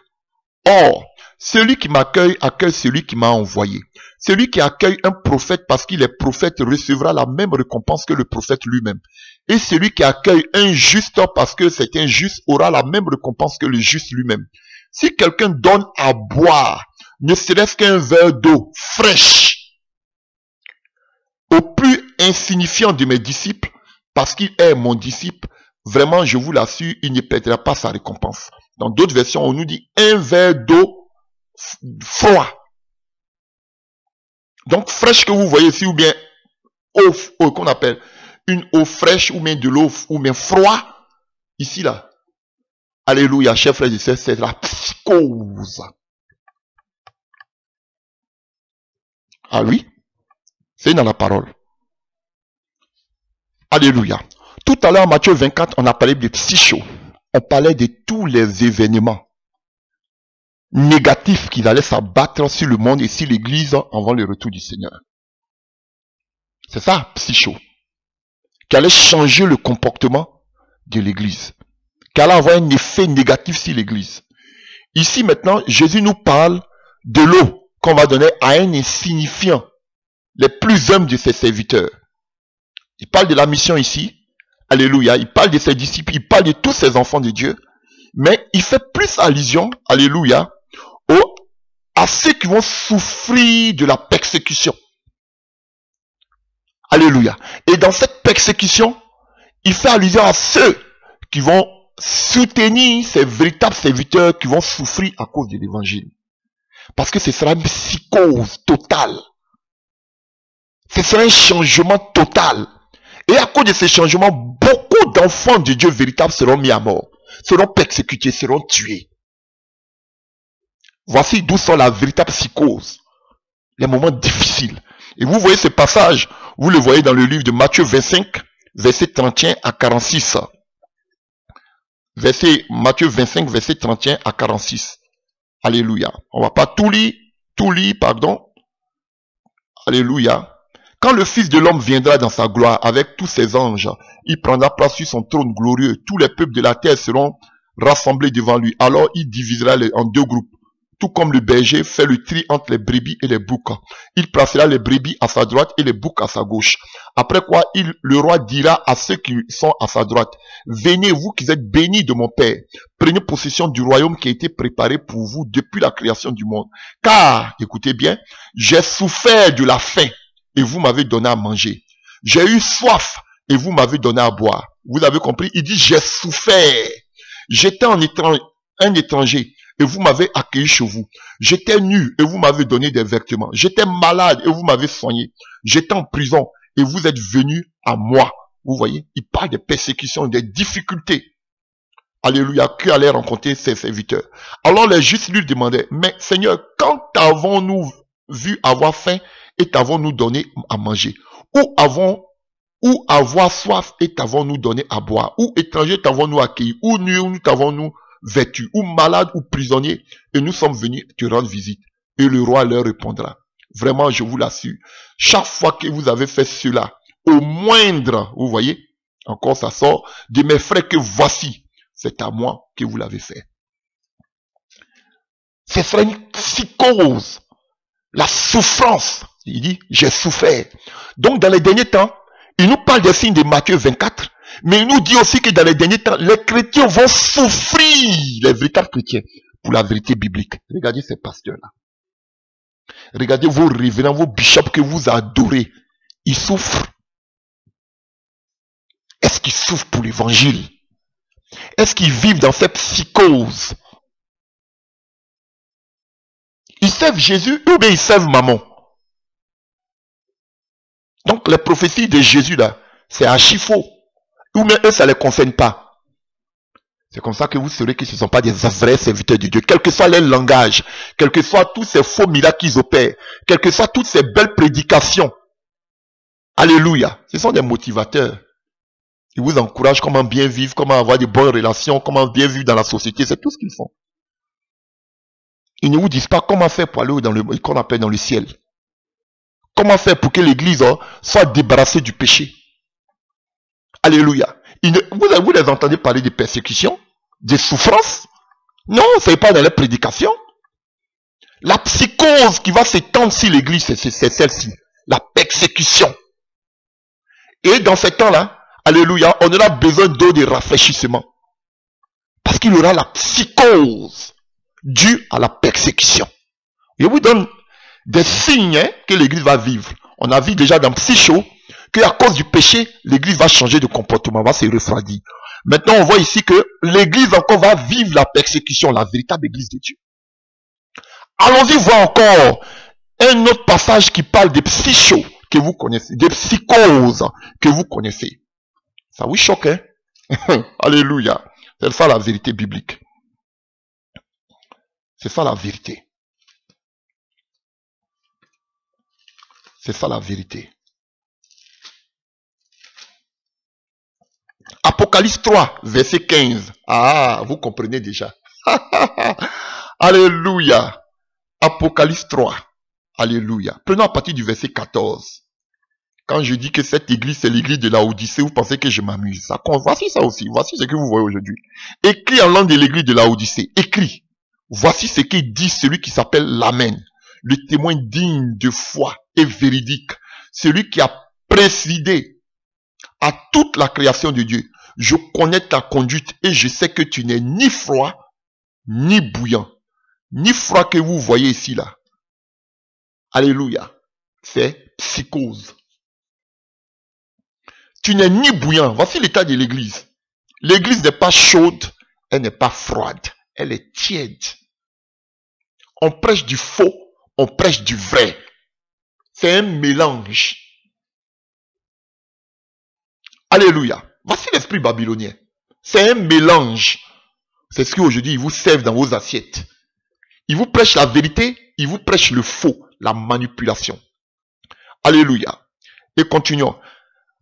Or, celui qui m'accueille, accueille celui qui m'a envoyé. Celui qui accueille un prophète parce qu'il est prophète recevra la même récompense que le prophète lui-même. Et celui qui accueille un juste parce que c'est un juste aura la même récompense que le juste lui-même. Si quelqu'un donne à boire, ne serait-ce qu'un verre d'eau fraîche, au plus insignifiant de mes disciples, parce qu'il est mon disciple, vraiment, je vous l'assure, il ne perdra pas sa récompense. Dans d'autres versions, on nous dit un verre d'eau froid. Donc, fraîche que vous voyez ici, ou bien eau qu'on appelle une eau fraîche, ou bien de l'eau, ou bien froid, ici là. Alléluia, chers frères et sœurs, c'est la psychose. Ah oui, c'est dans la parole. Alléluia. Tout à l'heure, en Matthieu 24, on a parlé de psycho. On parlait de tous les événements négatifs qui allaient s'abattre sur le monde et sur l'Église avant le retour du Seigneur. C'est ça, psycho. Qui allait changer le comportement de l'Église. Qui allait avoir un effet négatif sur l'Église. Ici maintenant, Jésus nous parle de l'eau qu'on va donner à un insignifiant, les plus humbles de ses serviteurs. Il parle de la mission ici. Alléluia. Il parle de ses disciples. Il parle de tous ses enfants de Dieu. Mais il fait plus allusion, alléluia, à ceux qui vont souffrir de la persécution. Alléluia. Et dans cette persécution, il fait allusion à ceux qui vont soutenir ces véritables serviteurs qui vont souffrir à cause de l'évangile. Parce que ce sera une psychose totale. Ce sera un changement total. Et à cause de ce changement, beaucoup d'enfants de Dieu véritables seront mis à mort, seront persécutés, seront tués. Voici d'où sont la véritable psychose, les moments difficiles. Et vous voyez ce passage, vous le voyez dans le livre de Matthieu 25, verset 31 à 46. Matthieu 25, verset 31 à 46. Alléluia. On ne va pas tout lire, pardon. Alléluia. Quand le Fils de l'homme viendra dans sa gloire avec tous ses anges, il prendra place sur son trône glorieux. Tous les peuples de la terre seront rassemblés devant lui. Alors il divisera en deux groupes. Tout comme le berger fait le tri entre les brebis et les boucs. Il placera les brebis à sa droite et les boucs à sa gauche. Après quoi, le roi dira à ceux qui sont à sa droite, « Venez, vous qui êtes bénis de mon Père, prenez possession du royaume qui a été préparé pour vous depuis la création du monde. Car, écoutez bien, j'ai souffert de la faim et vous m'avez donné à manger. J'ai eu soif et vous m'avez donné à boire. » Vous avez compris? Il dit, j'ai souffert. J'étais un étranger. Et vous m'avez accueilli chez vous. J'étais nu et vous m'avez donné des vêtements. J'étais malade et vous m'avez soigné. J'étais en prison et vous êtes venus à moi. Vous voyez, il parle des persécutions, des difficultés. Alléluia, qui allait rencontrer ses serviteurs. Alors les justes lui demandaient, mais Seigneur, quand avons-nous vu avoir faim et t'avons-nous donné à manger? Ou avoir soif et t'avons-nous donné à boire? Ou étranger t'avons-nous accueilli? Ou nu nous t'avons-nous vêtu, ou malade, ou prisonnier, et nous sommes venus te rendre visite. Et le roi leur répondra, vraiment, je vous l'assure, chaque fois que vous avez fait cela, au moindre, vous voyez, encore ça sort, de mes frères que voici, c'est à moi que vous l'avez fait. Ce serait une psychose, la souffrance. Il dit, j'ai souffert. Donc, dans les derniers temps, il nous parle des signes de Matthieu 24, mais il nous dit aussi que dans les derniers temps, les chrétiens vont souffrir, les véritables chrétiens, pour la vérité biblique. Regardez ces pasteurs-là. Regardez vos révérends, vos bishops que vous adorez. Ils souffrent. Est-ce qu'ils souffrent pour l'évangile? Est-ce qu'ils vivent dans cette psychose? Ils servent Jésus ou bien ils servent Mammon? Donc les prophéties de Jésus là, c'est archi faux. Ou bien eux, ça ne les concerne pas. C'est comme ça que vous saurez que ce ne sont pas des vrais serviteurs de Dieu. Quel que soit leur langage, quel que soit tous ces faux miracles qu'ils opèrent, quelles que soient toutes ces belles prédications. Alléluia. Ce sont des motivateurs. Ils vous encouragent comment bien vivre, comment avoir de bonnes relations, comment bien vivre dans la société. C'est tout ce qu'ils font. Ils ne vous disent pas comment faire pour aller dans le qu'on appelle dans le ciel. Comment faire pour que l'église soit débarrassée du péché. Alléluia. Vous les entendez parler de persécutions, de souffrances? Non, ce n'est pas dans les prédications. La psychose qui va s'étendre sur l'église, c'est celle-ci. La persécution. Et dans ce temps-là, alléluia, on aura besoin d'eau de rafraîchissement. Parce qu'il y aura la psychose due à la persécution. Je vous donne des signes que l'église va vivre. On a vu déjà dans Psycho qu'à cause du péché, l'église va changer de comportement, va se refroidir. Maintenant, on voit ici que l'église encore va vivre la persécution, la véritable église de Dieu. Allons-y voir encore un autre passage qui parle des psychos que vous connaissez, des psychoses que vous connaissez. Ça vous choque, hein? Alléluia. C'est ça la vérité biblique. C'est ça la vérité. C'est ça la vérité. Apocalypse 3, verset 15. Ah, vous comprenez déjà. Alléluia. Apocalypse 3. Alléluia. Prenons à partir du verset 14. Quand je dis que cette église, c'est l'église de la Odyssée, vous pensez que je m'amuse. Voici ça aussi. Voici ce que vous voyez aujourd'hui. Écrit en langue de l'église de la Odyssée. Écrit. Voici ce qu'il dit celui qui s'appelle l'Amen. Le témoin digne de foi et véridique. Celui qui a présidé à toute la création de Dieu. Je connais ta conduite et je sais que tu n'es ni froid ni bouillant. ni froid que vous voyez ici, là. Alléluia. C'est psychose. Tu n'es ni bouillant. Voici l'état de l'église. L'église n'est pas chaude, elle n'est pas froide. Elle est tiède. On prêche du faux, on prêche du vrai. C'est un mélange. Alléluia. Voici l'esprit babylonien. C'est un mélange. C'est ce qu'aujourd'hui, ils vous servent dans vos assiettes. Ils vous prêchent la vérité, ils vous prêchent le faux, la manipulation. Alléluia. Et continuons.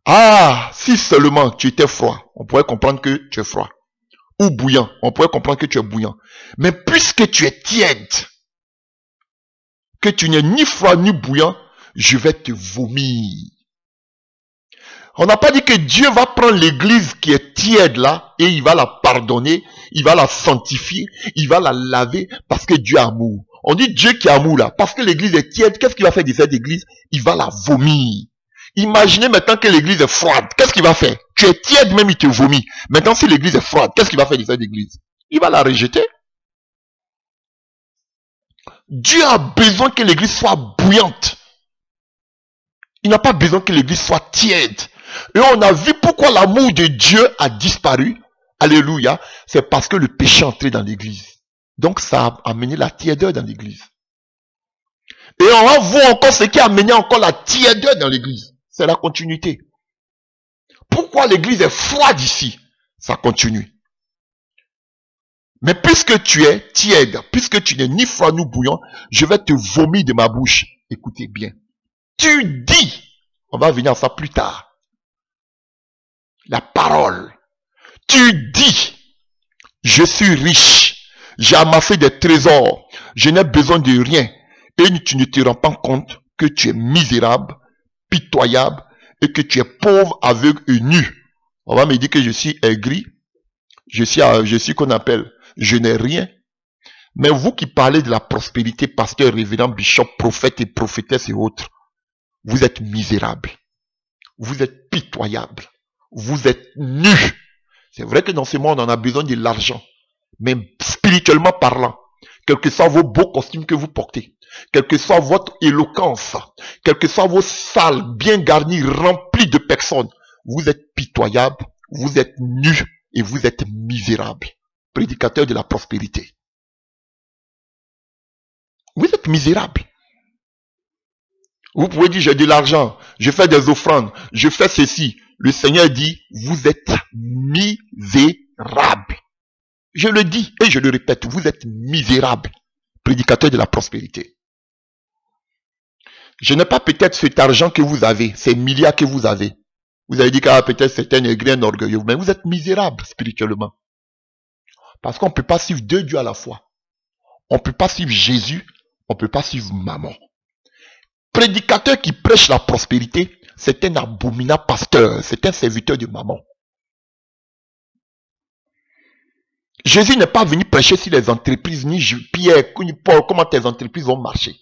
Ah, si seulement tu étais froid, on pourrait comprendre que tu es froid. Ou bouillant, on pourrait comprendre que tu es bouillant. Mais puisque tu es tiède, que tu n'es ni froid ni bouillant, je vais te vomir. On n'a pas dit que Dieu va prendre l'église qui est tiède là et il va la pardonner, il va la sanctifier, il va la laver parce que Dieu est amour. On dit Dieu qui est amour là, parce que l'église est tiède, qu'est-ce qu'il va faire de cette église? Il va la vomir. Imaginez maintenant que l'église est froide, qu'est-ce qu'il va faire? Tu es tiède même, il te vomit. Maintenant si l'église est froide, qu'est-ce qu'il va faire de cette église? Il va la rejeter. Dieu a besoin que l'église soit bouillante. Il n'a pas besoin que l'église soit tiède. Et on a vu pourquoi l'amour de Dieu a disparu. Alléluia. C'est parce que le péché est entré dans l'église. Donc ça a amené la tièdeur dans l'église. Et on va voir encore ce qui a amené encore la tièdeur dans l'église. C'est la continuité. Pourquoi l'église est froide ici? Ça continue. Mais puisque tu es tiède, puisque tu n'es ni froid ni bouillant, je vais te vomir de ma bouche. Écoutez bien. Tu dis, on va venir à ça plus tard. La parole. Tu dis, je suis riche, j'ai amassé des trésors, je n'ai besoin de rien. Et tu ne te rends pas compte que tu es misérable, pitoyable, et que tu es pauvre, aveugle et nu. On va me dire que je suis aigri, je suis qu'on appelle, je n'ai rien. Mais vous qui parlez de la prospérité, pasteur, révérend, bishop, prophète et prophétesse et autres, vous êtes misérable, vous êtes pitoyable, vous êtes nu. C'est vrai que dans ce monde, on a besoin de l'argent. Mais spirituellement parlant, quel que soit vos beaux costumes que vous portez, quelle que soit votre éloquence, quelles que soient vos salles bien garnies, remplies de personnes, vous êtes pitoyable, vous êtes nu et vous êtes misérable. Prédicateur de la prospérité. Vous êtes misérable. Vous pouvez dire, j'ai de l'argent, je fais des offrandes, je fais ceci. Le Seigneur dit, vous êtes misérable. Je le dis et je le répète, vous êtes misérable. Prédicateur de la prospérité. Je n'ai pas peut-être cet argent que vous avez, ces milliards que vous avez. Vous avez dit que peut-être c'est un aigri, un orgueilleux, mais vous êtes misérable spirituellement. Parce qu'on ne peut pas suivre deux dieux à la fois. On ne peut pas suivre Jésus, on ne peut pas suivre Maman. Prédicateur qui prêche la prospérité, c'est un abominable pasteur, c'est un serviteur de Maman. Jésus n'est pas venu prêcher sur les entreprises, ni Pierre, ni Paul, comment tes entreprises vont marcher.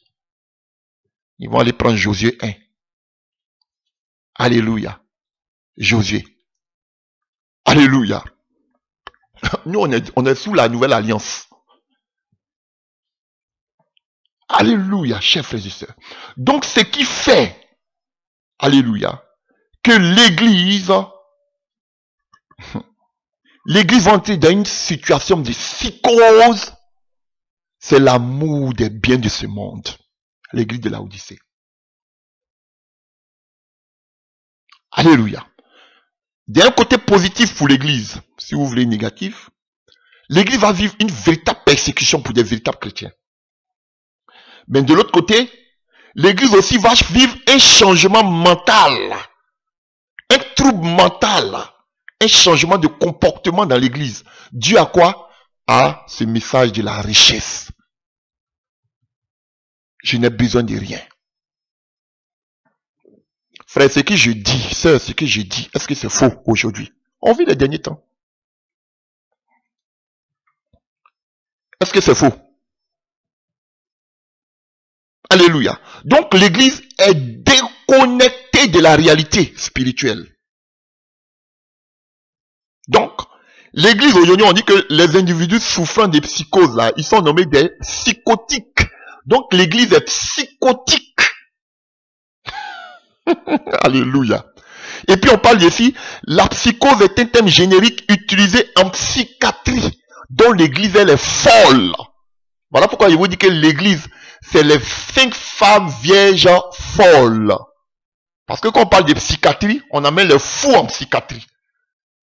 Ils vont aller prendre Josué 1. Alléluia. Josué. Alléluia. Nous, on est sous la nouvelle alliance. Alléluia, chers frères et sœurs. Donc, ce qui fait, alléluia, que l'église va entrer dans une situation de psychose, c'est l'amour des biens de ce monde. L'église de Laodicée. Alléluia. D'un côté positif pour l'église, si vous voulez négatif, l'église va vivre une véritable persécution pour des véritables chrétiens. Mais de l'autre côté, l'église aussi va vivre un changement mental, un trouble mental, un changement de comportement dans l'église. Dû à quoi? À ce message de la richesse. Je n'ai besoin de rien. Frère, ce que je dis, sœur, ce que je dis, est-ce que c'est faux aujourd'hui? On vit les derniers temps. Est-ce que c'est faux? Alléluia. Donc l'église est déconnectée de la réalité spirituelle. Donc, L'église aujourd'hui, on dit que les individus souffrant des psychoses, là, ils sont nommés des psychotiques. Donc l'église est psychotique. Alléluia. Et puis on parle ici, la psychose est un terme générique utilisé en psychiatrie, dont l'église elle est folle. Voilà pourquoi je vous dis que l'église, c'est les 5 femmes vierges folles. Parce que quand on parle de psychiatrie, on amène les fous en psychiatrie.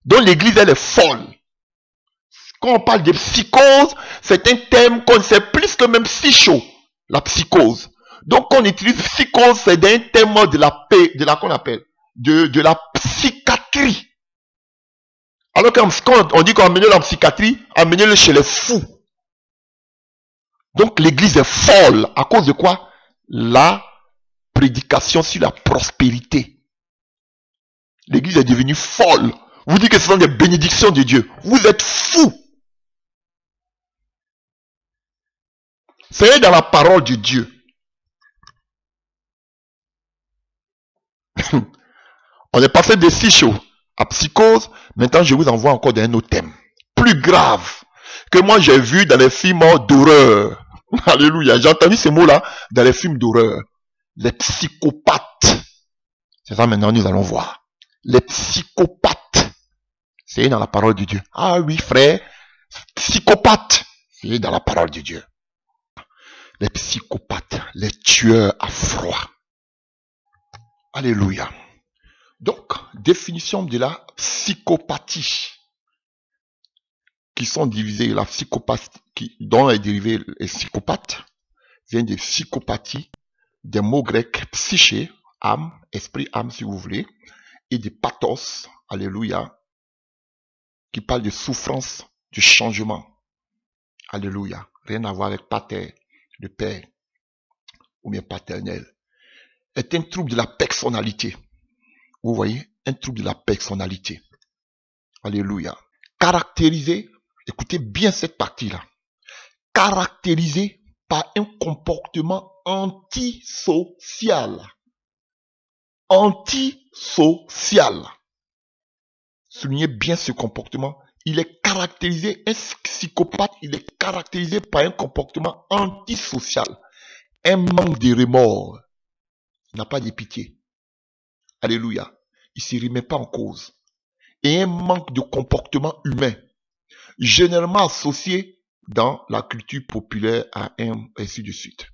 Donc l'église elle est folle. Quand on parle de psychose, c'est un terme qu'on sait plus que même psycho, la psychose. Donc quand on utilise psychose, c'est un terme de la paix, qu'on appelle, de la psychiatrie. Alors quand on dit qu'on amène la psychiatrie, amenez-le chez les fous. Donc l'église est folle. À cause de quoi? La prédication sur la prospérité. L'église est devenue folle. Vous dites que ce sont des bénédictions de Dieu. Vous êtes fous. C'est dans la parole de Dieu. On est passé de psycho à psychose. Maintenant, je vous envoie encore d'un autre thème. Plus grave. Que moi j'ai vu dans les films d'horreur. Alléluia. J'ai entendu ces mots-là dans les films d'horreur. Les psychopathes. C'est ça maintenant nous allons voir. Les psychopathes. C'est dans la parole de Dieu. Ah oui frère. Psychopathes. C'est dans la parole de Dieu. Les psychopathes. Les tueurs à froid. Alléluia. Donc, définition de la psychopathie. Qui sont divisés, la psychopathie, dont est dérivé les psychopathes, vient de psychopathie, des mots grecs psyché, âme, esprit, âme si vous voulez, et de pathos, alléluia, qui parle de souffrance, du changement, alléluia, rien à voir avec pater, le père, ou bien paternel, est un trouble de la personnalité, vous voyez, un trouble de la personnalité, alléluia, caractérisé. Écoutez bien cette partie-là. Caractérisé par un comportement antisocial. Antisocial. Soulignez bien ce comportement. Il est caractérisé, un psychopathe, il est caractérisé par un comportement antisocial. Un manque de remords. Il n'a pas de pitié. Alléluia. Il ne se remet pas en cause. Et un manque de comportement humain. Généralement associé dans la culture populaire à un ainsi de suite.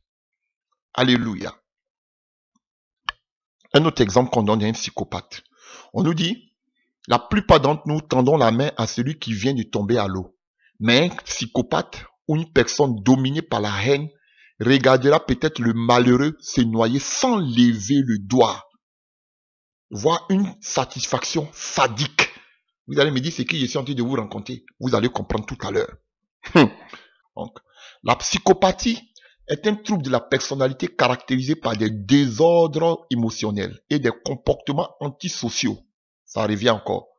Alléluia. Un autre exemple qu'on donne à un psychopathe. On nous dit, la plupart d'entre nous tendons la main à celui qui vient de tomber à l'eau. Mais un psychopathe ou une personne dominée par la haine regardera peut-être le malheureux se noyer sans lever le doigt. Voir une satisfaction sadique. Vous allez me dire ce que je suis en train de vous raconter. Vous allez comprendre tout à l'heure. Donc, la psychopathie est un trouble de la personnalité caractérisé par des désordres émotionnels et des comportements antisociaux. Ça revient encore.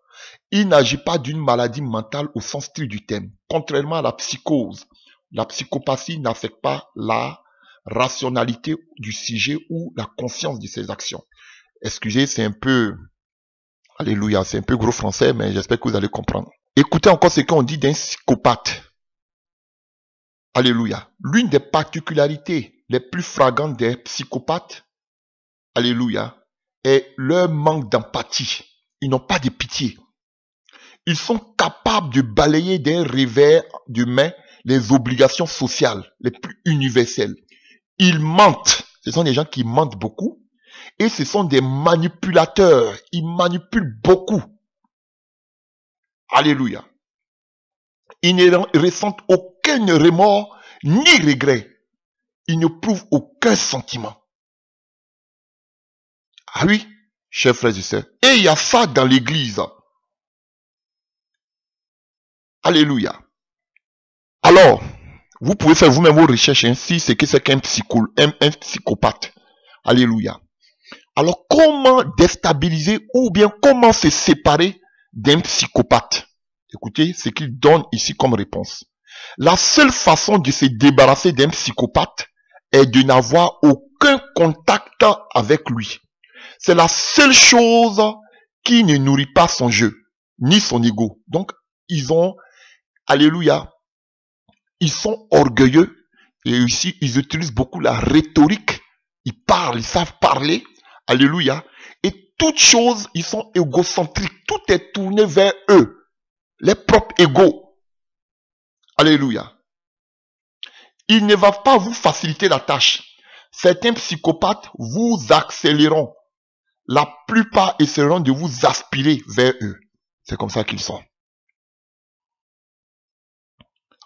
Il n'agit pas d'une maladie mentale au sens strict du terme. Contrairement à la psychose, la psychopathie n'affecte pas la rationalité du sujet ou la conscience de ses actions. Excusez, c'est un peu... Alléluia, c'est un peu gros français, mais j'espère que vous allez comprendre. Écoutez encore ce qu'on dit d'un psychopathe. Alléluia. L'une des particularités les plus flagrantes des psychopathes, alléluia, est leur manque d'empathie. Ils n'ont pas de pitié. Ils sont capables de balayer d'un revers de main les obligations sociales les plus universelles. Ils mentent. Ce sont des gens qui mentent beaucoup. Et ce sont des manipulateurs. Ils manipulent beaucoup. Alléluia. Ils ne ressentent aucun remords ni regret. Ils ne prouvent aucun sentiment. Ah oui, chers frères et sœurs. Et il y a ça dans l'église. Alléluia. Alors, vous pouvez faire vous-même vos recherches ainsi, c'est que c'est qu'un psychopathe. Alléluia. Alors, comment déstabiliser ou bien comment se séparer d'un psychopathe? Écoutez ce qu'il donne ici comme réponse. La seule façon de se débarrasser d'un psychopathe est de n'avoir aucun contact avec lui. C'est la seule chose qui ne nourrit pas son jeu, ni son ego. Donc, ils ont, alléluia, ils sont orgueilleux. Et ici, ils utilisent beaucoup la rhétorique. Ils parlent, ils savent parler. Alléluia. Et toutes choses, ils sont égocentriques. Tout est tourné vers eux. Les propres égos. Alléluia. Ils ne vont pas vous faciliter la tâche. Certains psychopathes vous accéléreront. La plupart essaieront de vous aspirer vers eux. C'est comme ça qu'ils sont.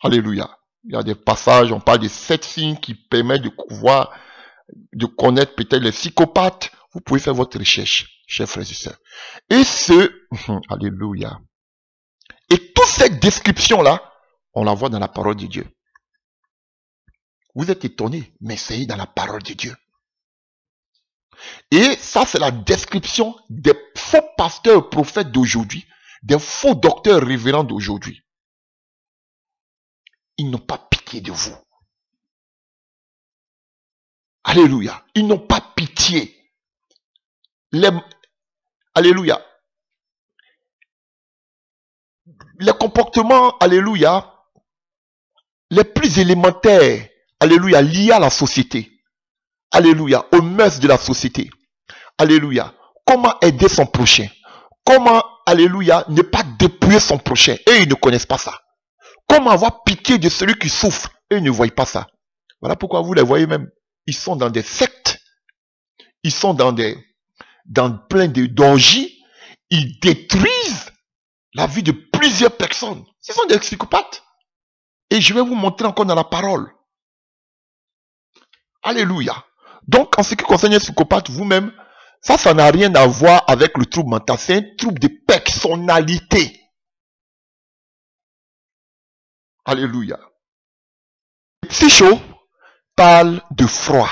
Alléluia. Il y a des passages, on parle de 7 signes qui permettent de pouvoir, de connaître peut-être les psychopathes. Vous pouvez faire votre recherche, chers frères et sœurs. Et alléluia. Et toute cette description-là, on la voit dans la parole de Dieu. Vous êtes étonnés, mais c'est dans la parole de Dieu. Et ça, c'est la description des faux pasteurs prophètes d'aujourd'hui, des faux docteurs révérends d'aujourd'hui. Ils n'ont pas pitié de vous. Alléluia. Ils n'ont pas pitié. Alléluia. Les comportements, alléluia, les plus élémentaires, alléluia, liés à la société. Alléluia, aux mœurs de la société. Alléluia. Comment aider son prochain? Comment, alléluia, ne pas dépouiller son prochain? Et ils ne connaissent pas ça. Comment avoir pitié de celui qui souffre? Et ils ne voient pas ça. Voilà pourquoi vous les voyez même. Ils sont dans des sectes. Ils sont dans plein de d'orgies. Ils détruisent la vie de plusieurs personnes. Ce sont des psychopathes. Et je vais vous montrer encore dans la parole. Alléluia. Donc, en ce qui concerne les psychopathes, vous-même, ça n'a rien à voir avec le trouble mental. C'est un trouble de personnalité. Alléluia. Les psychos parlent de froid.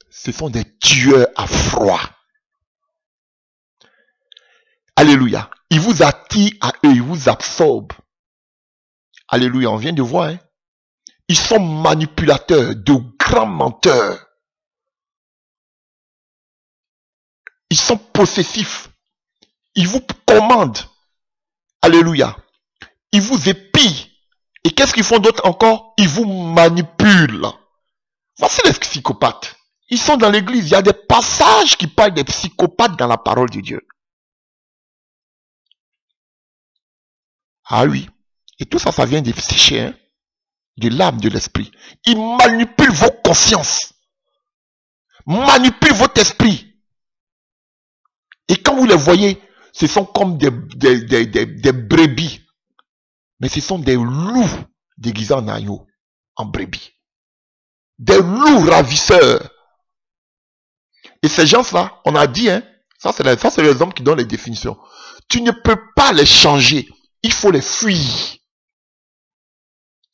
Ce sont des tueurs à froid. Alléluia. Ils vous attirent à eux, ils vous absorbent. Alléluia, on vient de voir. Hein? Ils sont manipulateurs, de grands menteurs. Ils sont possessifs. Ils vous commandent. Alléluia. Ils vous épient. Et qu'est-ce qu'ils font d'autre encore? Ils vous manipulent. Voici les psychopathes. Ils sont dans l'église. Il y a des passages qui parlent des psychopathes dans la parole de Dieu. Ah oui. Et tout ça, ça vient des psychés, hein? De l'âme, de l'esprit. Ils manipulent vos consciences. Manipulent votre esprit. Et quand vous les voyez, ce sont comme des brebis. Mais ce sont des loups déguisés en agneau, en brebis. Des loups ravisseurs. Et ces gens-là, on a dit, hein, ça c'est les hommes qui donnent les définitions. Tu ne peux pas les changer. Il faut les fuir.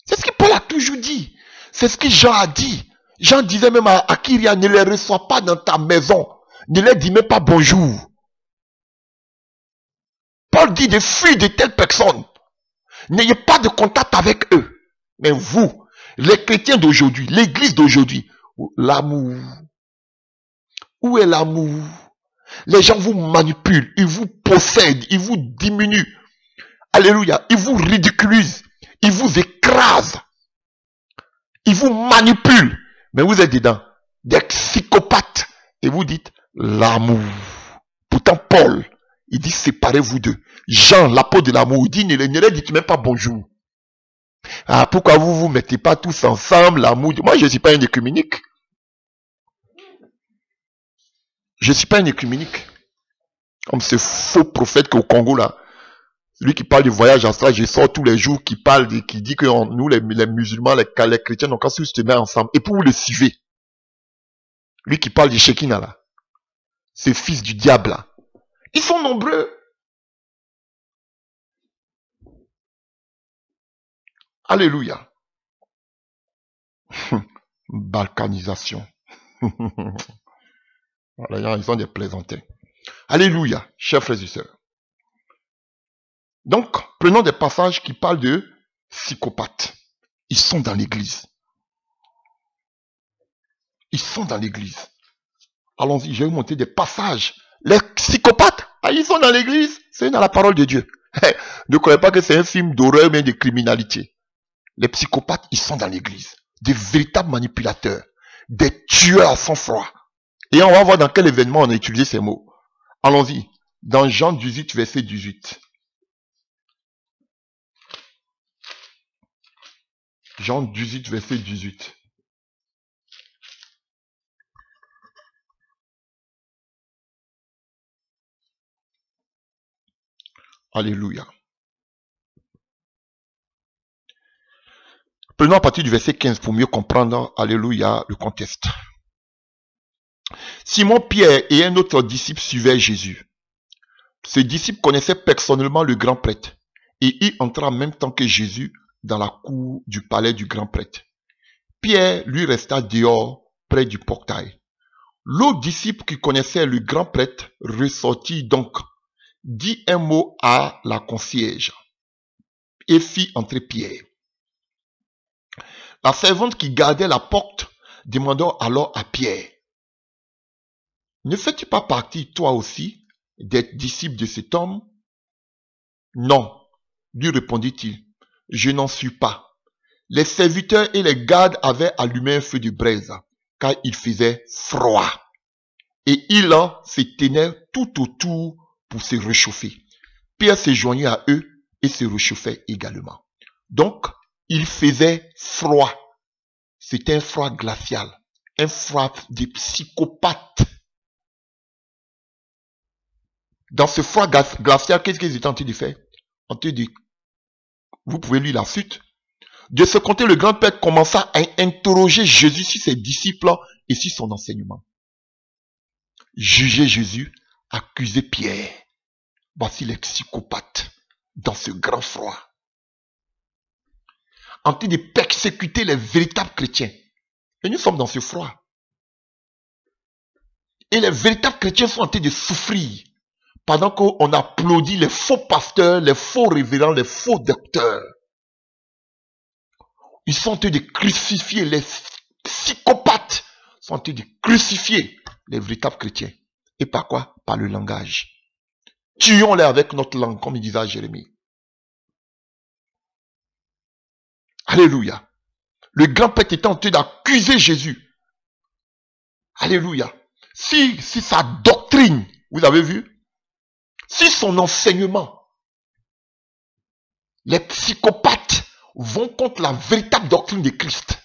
C'est ce que Paul a toujours dit. C'est ce que Jean a dit. Jean disait même à Kyria, ne les reçois pas dans ta maison. Ne les dis même pas bonjour. Paul dit de fuir de telles personnes. N'ayez pas de contact avec eux. Mais vous, les chrétiens d'aujourd'hui, l'église d'aujourd'hui, l'amour. Où est l'amour? Les gens vous manipulent, ils vous possèdent, ils vous diminuent. Alléluia. Ils vous ridiculisent, ils vous écrasent. Ils vous manipulent. Mais vous êtes dedans, des psychopathes. Et vous dites l'amour. Pourtant Paul, il dit séparez-vous d'eux. Jean, l'apôtre de l'amour, il dit ne les dites même pas bonjour. Ah, pourquoi vous vous mettez pas tous ensemble, l'amour? Moi, je ne suis pas un écuménique. Je ne suis pas un écuménique. Comme ce faux prophète qu'au Congo, là, celui qui parle du voyage astral, je sors tous les jours, qui dit que nous, les musulmans, les chrétiens, donc quand ils se mettent ensemble, et puis vous le suivez. Lui qui parle du Shekinah, là. Ce fils du diable, là. Ils sont nombreux. Alléluia. Balkanisation. Voilà, ils sont des plaisantins. Alléluia, chers frères et sœurs. Donc, prenons des passages qui parlent de psychopathes. Ils sont dans l'église. Ils sont dans l'église. Allons-y, je vais vous montrer des passages. Les psychopathes, ils sont dans l'église, c'est dans la parole de Dieu. Ne croyez pas que c'est un film d'horreur, mais de criminalité. Les psychopathes, ils sont dans l'église. Des véritables manipulateurs. Des tueurs à sang-froid. Et on va voir dans quel événement on a utilisé ces mots. Allons-y. Dans Jean 18, verset 18. Jean 18, verset 18. Alléluia. Prenons à partir du verset 15 pour mieux comprendre, alléluia, le contexte. Simon-Pierre et un autre disciple suivaient Jésus. Ce disciple connaissait personnellement le grand prêtre et y entra en même temps que Jésus dans la cour du palais du grand prêtre. Pierre lui resta dehors près du portail. L'autre disciple qui connaissait le grand prêtre ressortit donc, dit un mot à la concierge et fit entrer Pierre. La servante qui gardait la porte demanda alors à Pierre: ne fais-tu pas partie, toi aussi, des disciples de cet homme? Non, lui répondit-il, je n'en suis pas. Les serviteurs et les gardes avaient allumé un feu de braise, car il faisait froid. Et il se tenait tout autour pour se réchauffer. Pierre se joignit à eux et se réchauffait également. Donc, il faisait froid. C'était un froid glacial, un froid de psychopathe. Dans ce froid glacial, qu'est-ce qu'ils étaient en train de faire? En train de... Vous pouvez lire la suite. De ce côté, le grand prêtre commença à interroger Jésus sur ses disciples et sur son enseignement. Juger Jésus, accuser Pierre. Voici les psychopathes dans ce grand froid. En train de persécuter les véritables chrétiens. Et nous sommes dans ce froid. Et les véritables chrétiens sont en train de souffrir. Pendant qu'on applaudit les faux pasteurs, les faux révérends, les faux docteurs. Ils sont en train de crucifier les psychopathes. Ils sont en train de crucifier les véritables chrétiens. Et par quoi? Par le langage. Tuons-les avec notre langue, comme il disait à Jérémie. Alléluia. Le grand prêtre était en train d'accuser Jésus. Alléluia. Si sa doctrine, vous avez vu? Si son enseignement, les psychopathes vont contre la véritable doctrine de Christ.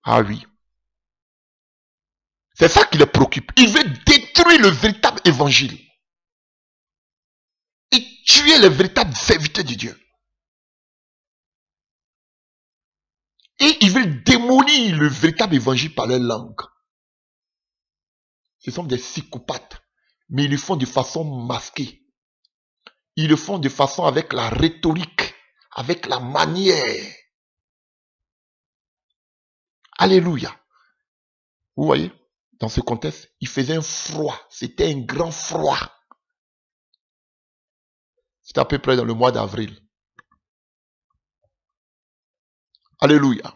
Ah oui. C'est ça qui les préoccupe. Il veut détruire le véritable évangile. Et tuer les véritables serviteurs de Dieu. Et ils veulent démolir le véritable évangile par leur langue. Ce sont des psychopathes. Mais ils le font de façon masquée. Ils le font de façon avec la rhétorique, avec la manière. Alléluia. Vous voyez, dans ce contexte, il faisait un froid. C'était un grand froid. C'était à peu près dans le mois d'avril. Alléluia.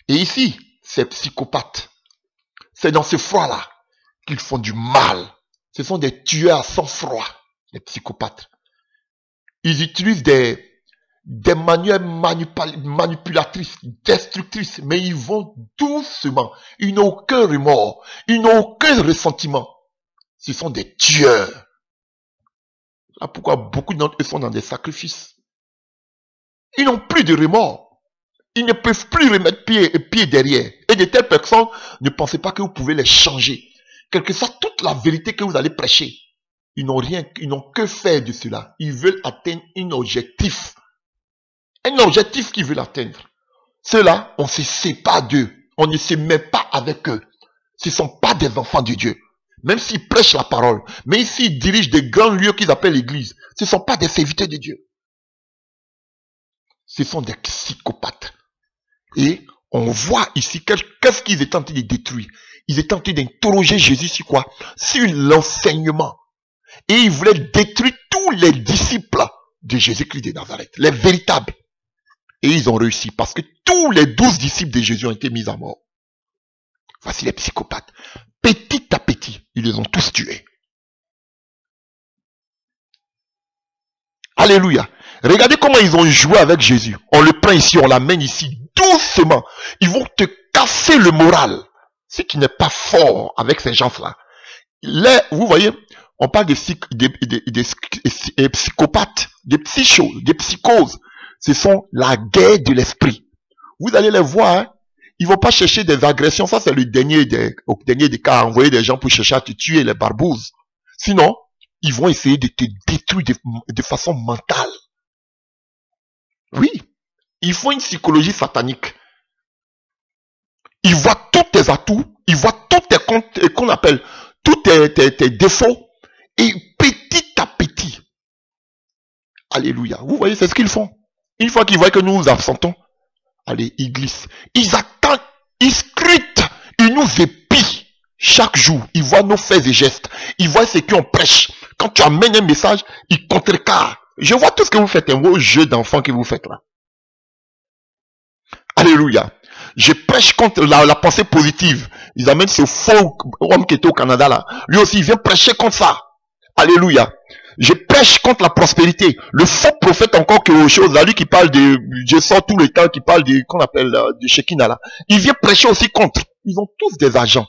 Et ici, ces psychopathes, c'est dans ce froid-là qu'ils font du mal. Ce sont des tueurs à sang-froid, les psychopathes. Ils utilisent des manières manipulatrices, destructrices, mais ils vont doucement. Ils n'ont aucun remords, ils n'ont aucun ressentiment. Ce sont des tueurs. Là pourquoi beaucoup d'entre eux sont dans des sacrifices. Ils n'ont plus de remords. Ils ne peuvent plus remettre pied derrière. Et de telles personnes, ne pensez pas que vous pouvez les changer. Quelle que soit toute la vérité que vous allez prêcher, ils n'ont que faire de cela. Ils veulent atteindre un objectif. Un objectif qu'ils veulent atteindre. Ceux-là, on se sépare d'eux. On ne se met pas avec eux. Ce ne sont pas des enfants de Dieu. Même s'ils prêchent la parole. Même s'ils dirigent des grands lieux qu'ils appellent l'église. Ce ne sont pas des serviteurs de Dieu. Ce sont des psychopathes. Et on voit ici qu'est-ce qu'ils étaient en train de détruire. Ils étaient en train d'interroger Jésus sur quoi? Sur l'enseignement. Et ils voulaient détruire tous les disciples de Jésus-Christ de Nazareth. Les véritables. Et ils ont réussi parce que tous les 12 disciples de Jésus ont été mis à mort. Voici les psychopathes. Petit à petit, ils les ont tous tués. Alléluia. Regardez comment ils ont joué avec Jésus. On le prend ici, on l'amène ici, doucement. Ils vont te casser le moral. Si tu n'es pas fort avec ces gens-là. Là, vous voyez, on parle des psychopathes, des psychos, des psychoses. Ce sont la guerre de l'esprit. Vous allez les voir, hein? Ils vont pas chercher des agressions. Ça, c'est le dernier des cas, envoyer des gens pour chercher à te tuer, les barbouzes. Sinon, ils vont essayer de te détruire de façon mentale. Oui, ils font une psychologie satanique. Ils voient tous tes atouts, ils voient tous tes comptes, qu'on appelle, tous tes défauts, et petit à petit. Alléluia. Vous voyez, c'est ce qu'ils font. Une fois qu'ils voient que nous nous absentons, allez, ils glissent. Ils attendent, ils scrutent, ils nous épient chaque jour. Ils voient nos faits et gestes. Ils voient ce qu'on prêche. Quand tu amènes un message, ils contrecarrent. Je vois tout ce que vous faites, vos jeux d'enfants que vous faites là. Alléluia. Je prêche contre la pensée positive. Ils amènent ce faux homme qui était au Canada là. Lui aussi, il vient prêcher contre ça. Alléluia. Je prêche contre la prospérité. Le faux prophète encore que autre chose. Là, lui qui parle de, je sors tout le temps, qui parle de, qu'on appelle, de Shekinah là. Il vient prêcher aussi contre. Ils ont tous des agents.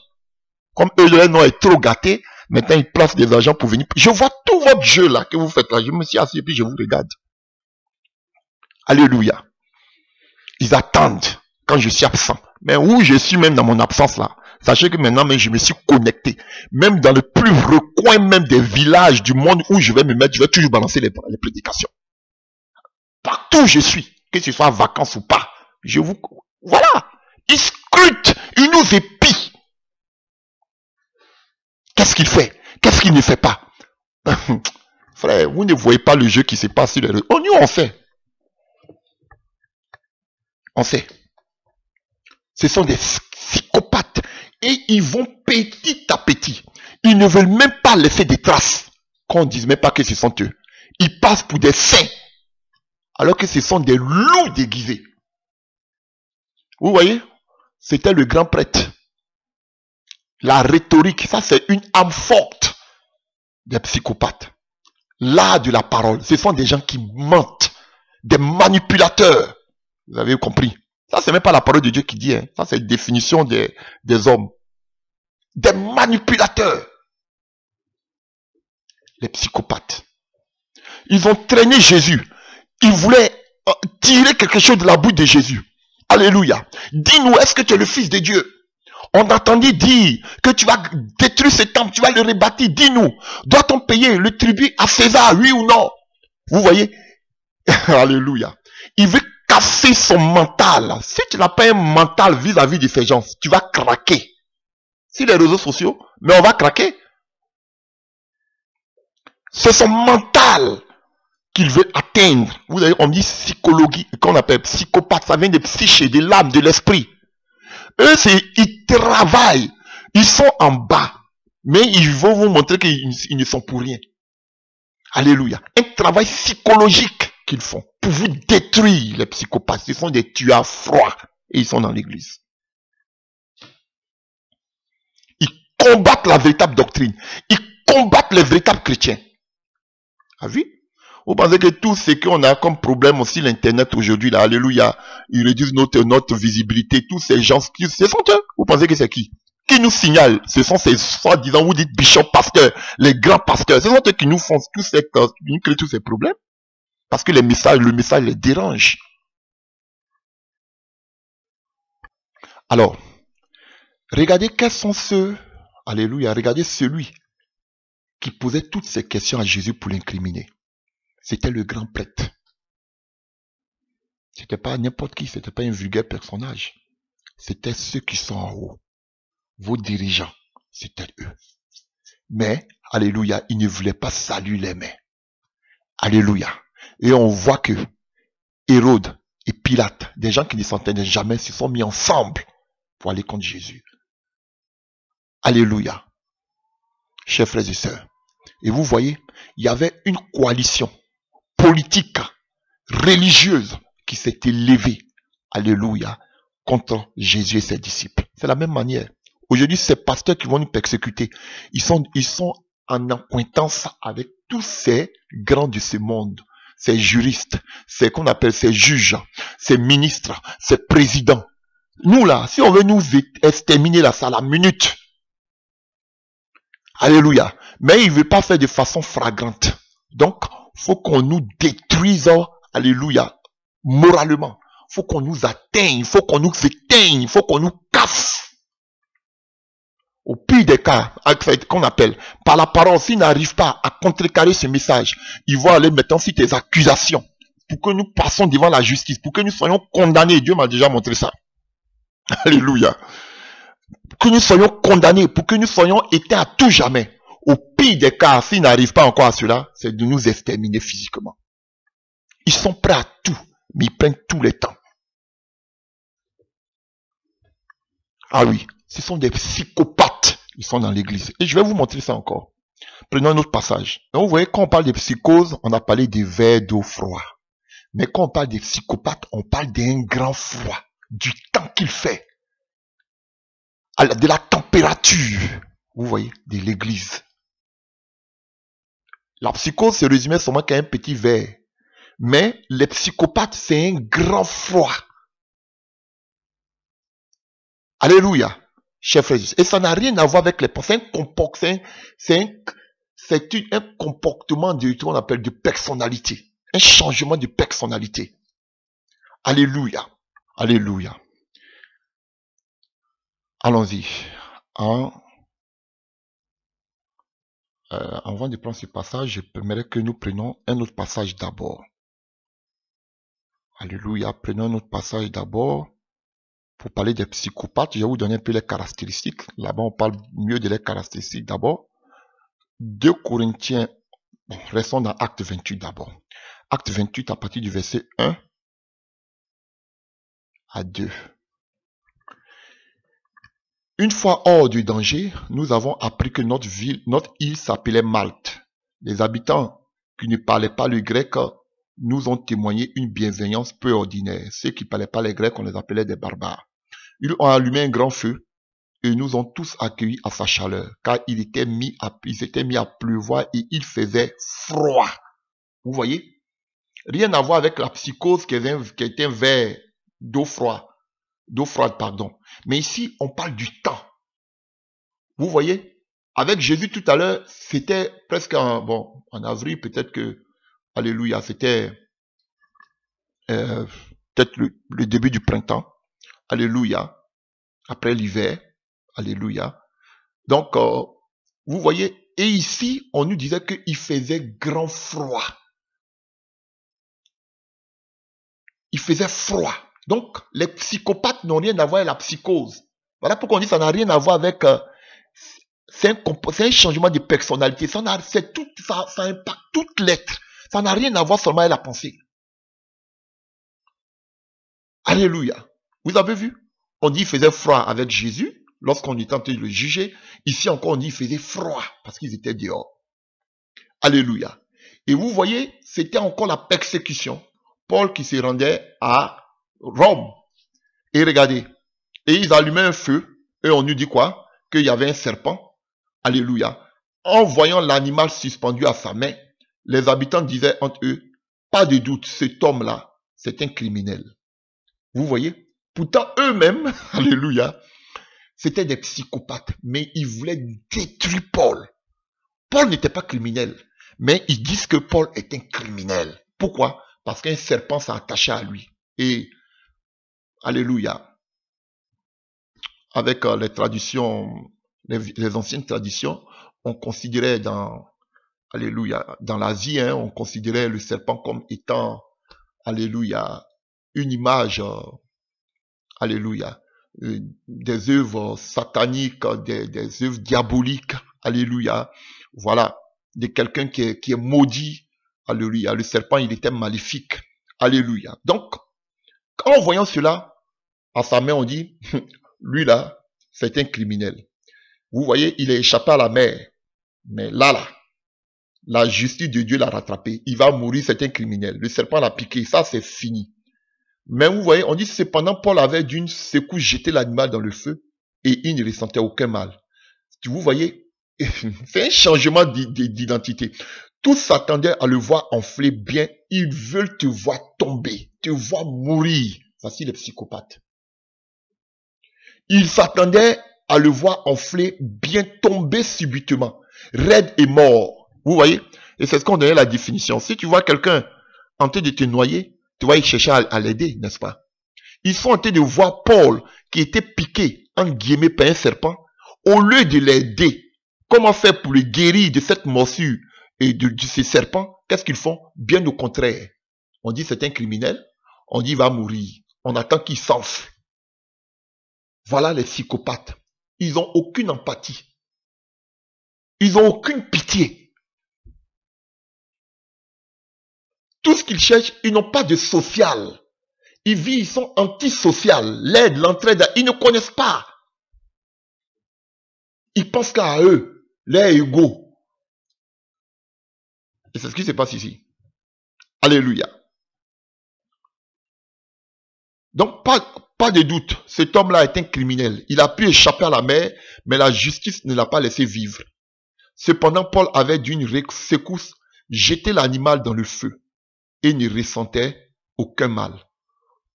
Comme eux, leur nom est trop gâté. Maintenant, ils placent des agents pour venir. Je vois tout votre jeu là que vous faites là. Je me suis assis et puis je vous regarde. Alléluia. Ils attendent quand je suis absent. Mais où je suis même dans mon absence là. Sachez que maintenant, je me suis connecté. Même dans le plus recoin même des villages du monde où je vais me mettre, je vais toujours balancer les prédications. Partout où je suis, que ce soit en vacances ou pas. Je vous... Voilà. Ils scrutent. Ils nous épient. Qu'est-ce qu'il fait? Qu'est-ce qu'il ne fait pas? Frère, vous ne voyez pas le jeu qui se passe sur les réseaux. Nous, on fait. On sait. Ce sont des psychopathes. Et ils vont petit à petit. Ils ne veulent même pas laisser des traces. Qu'on ne dise même pas que ce sont eux. Ils passent pour des saints. Alors que ce sont des loups déguisés. Vous voyez? C'était le grand prêtre. La rhétorique, ça c'est une âme forte des psychopathes. L'art de la parole, ce sont des gens qui mentent. Des manipulateurs. Vous avez compris? Ça, c'est même pas la parole de Dieu qui dit. Hein. Ça, c'est une définition des hommes. Des manipulateurs. Les psychopathes. Ils ont traîné Jésus. Ils voulaient tirer quelque chose de la bouche de Jésus. Alléluia. Dis-nous, est-ce que tu es le Fils de Dieu? On t'entendit dire que tu vas détruire ce temple, tu vas le rebâtir. Dis-nous, doit-on payer le tribut à César, oui ou non? Vous voyez? Alléluia. Il veut casser son mental. Si tu n'as pas un mental vis-à-vis de ces gens, tu vas craquer. Sur les réseaux sociaux, mais on va craquer. C'est son mental qu'il veut atteindre. Vous savez, on dit psychologie, qu'on appelle psychopathe, ça vient des psychés, de l'âme, de l'esprit. Eux, ils travaillent. Ils sont en bas. Mais ils vont vous montrer qu'ils ne sont pour rien. Alléluia. Un travail psychologique qu'ils font pour vous détruire, les psychopathes. Ce sont des tueurs froids. Et ils sont dans l'église. Ils combattent la véritable doctrine. Ils combattent les véritables chrétiens. Ah oui? Vous pensez que tout ce qu'on a comme problème aussi, l'internet aujourd'hui, là, alléluia, ils réduisent notre visibilité, tous ces gens, ce sont eux. Vous pensez que c'est qui? Qui nous signale? Ce sont ces soi-disant, vous dites bishop, pasteur, les grands pasteurs. Ce sont eux qui nous font qui nous créent tous ces problèmes. Parce que le message les dérange. Alors, regardez quels sont ceux, alléluia, regardez celui qui posait toutes ces questions à Jésus pour l'incriminer. C'était le grand prêtre. C'était pas n'importe qui, c'était pas un vulgaire personnage. C'était ceux qui sont en haut. Vos dirigeants, c'était eux. Mais, alléluia, ils ne voulaient pas saluer les mains. Alléluia. Et on voit que Hérode et Pilate, des gens qui ne s'entendaient jamais, se sont mis ensemble pour aller contre Jésus. Alléluia. Chers frères et sœurs. Et vous voyez, il y avait une coalition politique, religieuse, qui s'était levée, alléluia, contre Jésus et ses disciples. C'est la même manière. Aujourd'hui, ces pasteurs qui vont nous persécuter, ils sont en acquaintance avec tous ces grands de ce monde, ses juristes, c'est qu'on appelle ses juges, ses ministres, ses présidents. Nous là, si on veut nous exterminer là, c'est à la minute. Alléluia. Mais il ne veut pas faire de façon flagrante. Donc, faut qu'on nous détruise, alléluia, moralement. Faut qu'on nous atteigne, faut qu'on nous éteigne, faut qu'on nous casse. Au pire des cas, qu'on appelle, par la parole, s'ils n'arrivent pas à contrecarrer ce message, ils vont aller maintenant sur tes accusations, pour que nous passions devant la justice, pour que nous soyons condamnés. Dieu m'a déjà montré ça. Alléluia. Que nous soyons condamnés, pour que nous soyons éteints à tout jamais. Au pire des cas, s'ils n'arrivent pas encore à cela, c'est de nous exterminer physiquement. Ils sont prêts à tout, mais ils prennent tous les temps. Ah oui, ce sont des psychopathes. Ils sont dans l'église. Et je vais vous montrer ça encore. Prenons un autre passage. Donc vous voyez, quand on parle de psychose, on a parlé des verres d'eau froid. Mais quand on parle des psychopathes, on parle d'un grand froid, du temps qu'il fait, de la température, vous voyez, de l'église. La psychose se résumait seulement qu'à un petit verre. Mais les psychopathes, c'est un grand froid. Alléluia, chers frères. Et ça n'a rien à voir avec les pensées. C'est un comportement qu'on appelle de personnalité. Un changement de personnalité. Alléluia. Alléluia. Allons-y. Avant de prendre ce passage, je permettrai que nous prenions un autre passage d'abord. Alléluia. Prenons un autre passage d'abord. Pour parler des psychopathes, je vais vous donner un peu les caractéristiques. Là-bas, on parle mieux de les caractéristiques d'abord. 2 Corinthiens, bon, restons dans Acte 28 d'abord. Acte 28 à partir du verset 1 à 2. Une fois hors du danger, nous avons appris que notre île s'appelait Malte. Les habitants qui ne parlaient pas le grec nous ont témoigné une bienveillance peu ordinaire. Ceux qui ne parlaient pas le grec, on les appelait des barbares. Ils ont allumé un grand feu et nous ont tous accueillis à sa chaleur, car il s'était mis à pleuvoir et il faisait froid. Vous voyez? Rien à voir avec la psychose qui était un verre d'eau froide, pardon. Mais ici, on parle du temps. Vous voyez? Avec Jésus tout à l'heure, c'était presque en avril, peut-être que, alléluia, c'était peut-être le début du printemps. Alléluia. Après l'hiver. Alléluia. Donc, vous voyez, et ici, on nous disait qu'il faisait grand froid. Il faisait froid. Donc, les psychopathes n'ont rien à voir avec la psychose. Voilà pourquoi on dit que ça n'a rien à voir avec... c'est un changement de personnalité. Ça impacte toute l'être. Ça n'a rien à voir seulement avec la pensée. Alléluia. Vous avez vu? On dit qu'il faisait froid avec Jésus, lorsqu'on était en train de le juger. Ici encore, on dit qu'il faisait froid, parce qu'ils étaient dehors. Alléluia. Et vous voyez, c'était encore la persécution. Paul qui se rendait à Rome. Et regardez, et ils allumaient un feu, et on nous dit quoi? Qu'il y avait un serpent. Alléluia. En voyant l'animal suspendu à sa main, les habitants disaient entre eux, pas de doute, cet homme-là, c'est un criminel. Vous voyez? Pourtant, eux-mêmes, alléluia, c'était des psychopathes, mais ils voulaient détruire Paul. Paul n'était pas criminel, mais ils disent que Paul est un criminel. Pourquoi? Parce qu'un serpent s'est attaché à lui. Et, alléluia, avec les traditions, les anciennes traditions, on considérait alléluia, dans l'Asie, on considérait le serpent comme étant, alléluia, une image, alléluia, des œuvres sataniques, des œuvres diaboliques, alléluia, voilà, de quelqu'un qui est maudit, alléluia, le serpent il était maléfique, alléluia. Donc, en voyant cela, à sa main on dit, lui là, c'est un criminel. Vous voyez, il est échappé à la mer, mais là, la justice de Dieu l'a rattrapé, il va mourir, c'est un criminel, le serpent l'a piqué, ça c'est fini. Mais vous voyez, on dit cependant Paul avait d'une secousse jeté l'animal dans le feu et il ne ressentait aucun mal. Vous voyez, c'est un changement d'identité. Tous s'attendaient à le voir enfler bien. Ils veulent te voir tomber, te voir mourir. Voici les psychopathes. Ils s'attendaient à le voir enfler bien, tomber subitement, raide et mort. Vous voyez? Et c'est ce qu'on donnait la définition. Si tu vois quelqu'un en train de te noyer, tu vas y chercher à l'aider, n'est-ce pas? Ils sont en train de voir Paul qui était piqué, en guillemets, par un serpent. Au lieu de l'aider, comment faire pour le guérir de cette morsure et de ces serpents? Qu'est-ce qu'ils font? Bien au contraire. On dit c'est un criminel, on dit il va mourir. On attend qu'il s'enfle. Voilà les psychopathes. Ils n'ont aucune empathie. Ils n'ont aucune pitié. Tout ce qu'ils cherchent, ils n'ont pas de social. Ils vivent, ils sont antisociaux. L'aide, l'entraide, ils ne connaissent pas. Ils pensent qu'à eux, les égaux. Et c'est ce qui se passe ici. Alléluia. Donc, pas de doute, cet homme-là est un criminel. Il a pu échapper à la mer, mais la justice ne l'a pas laissé vivre. Cependant, Paul avait d'une secousse jeté l'animal dans le feu et ne ressentait aucun mal.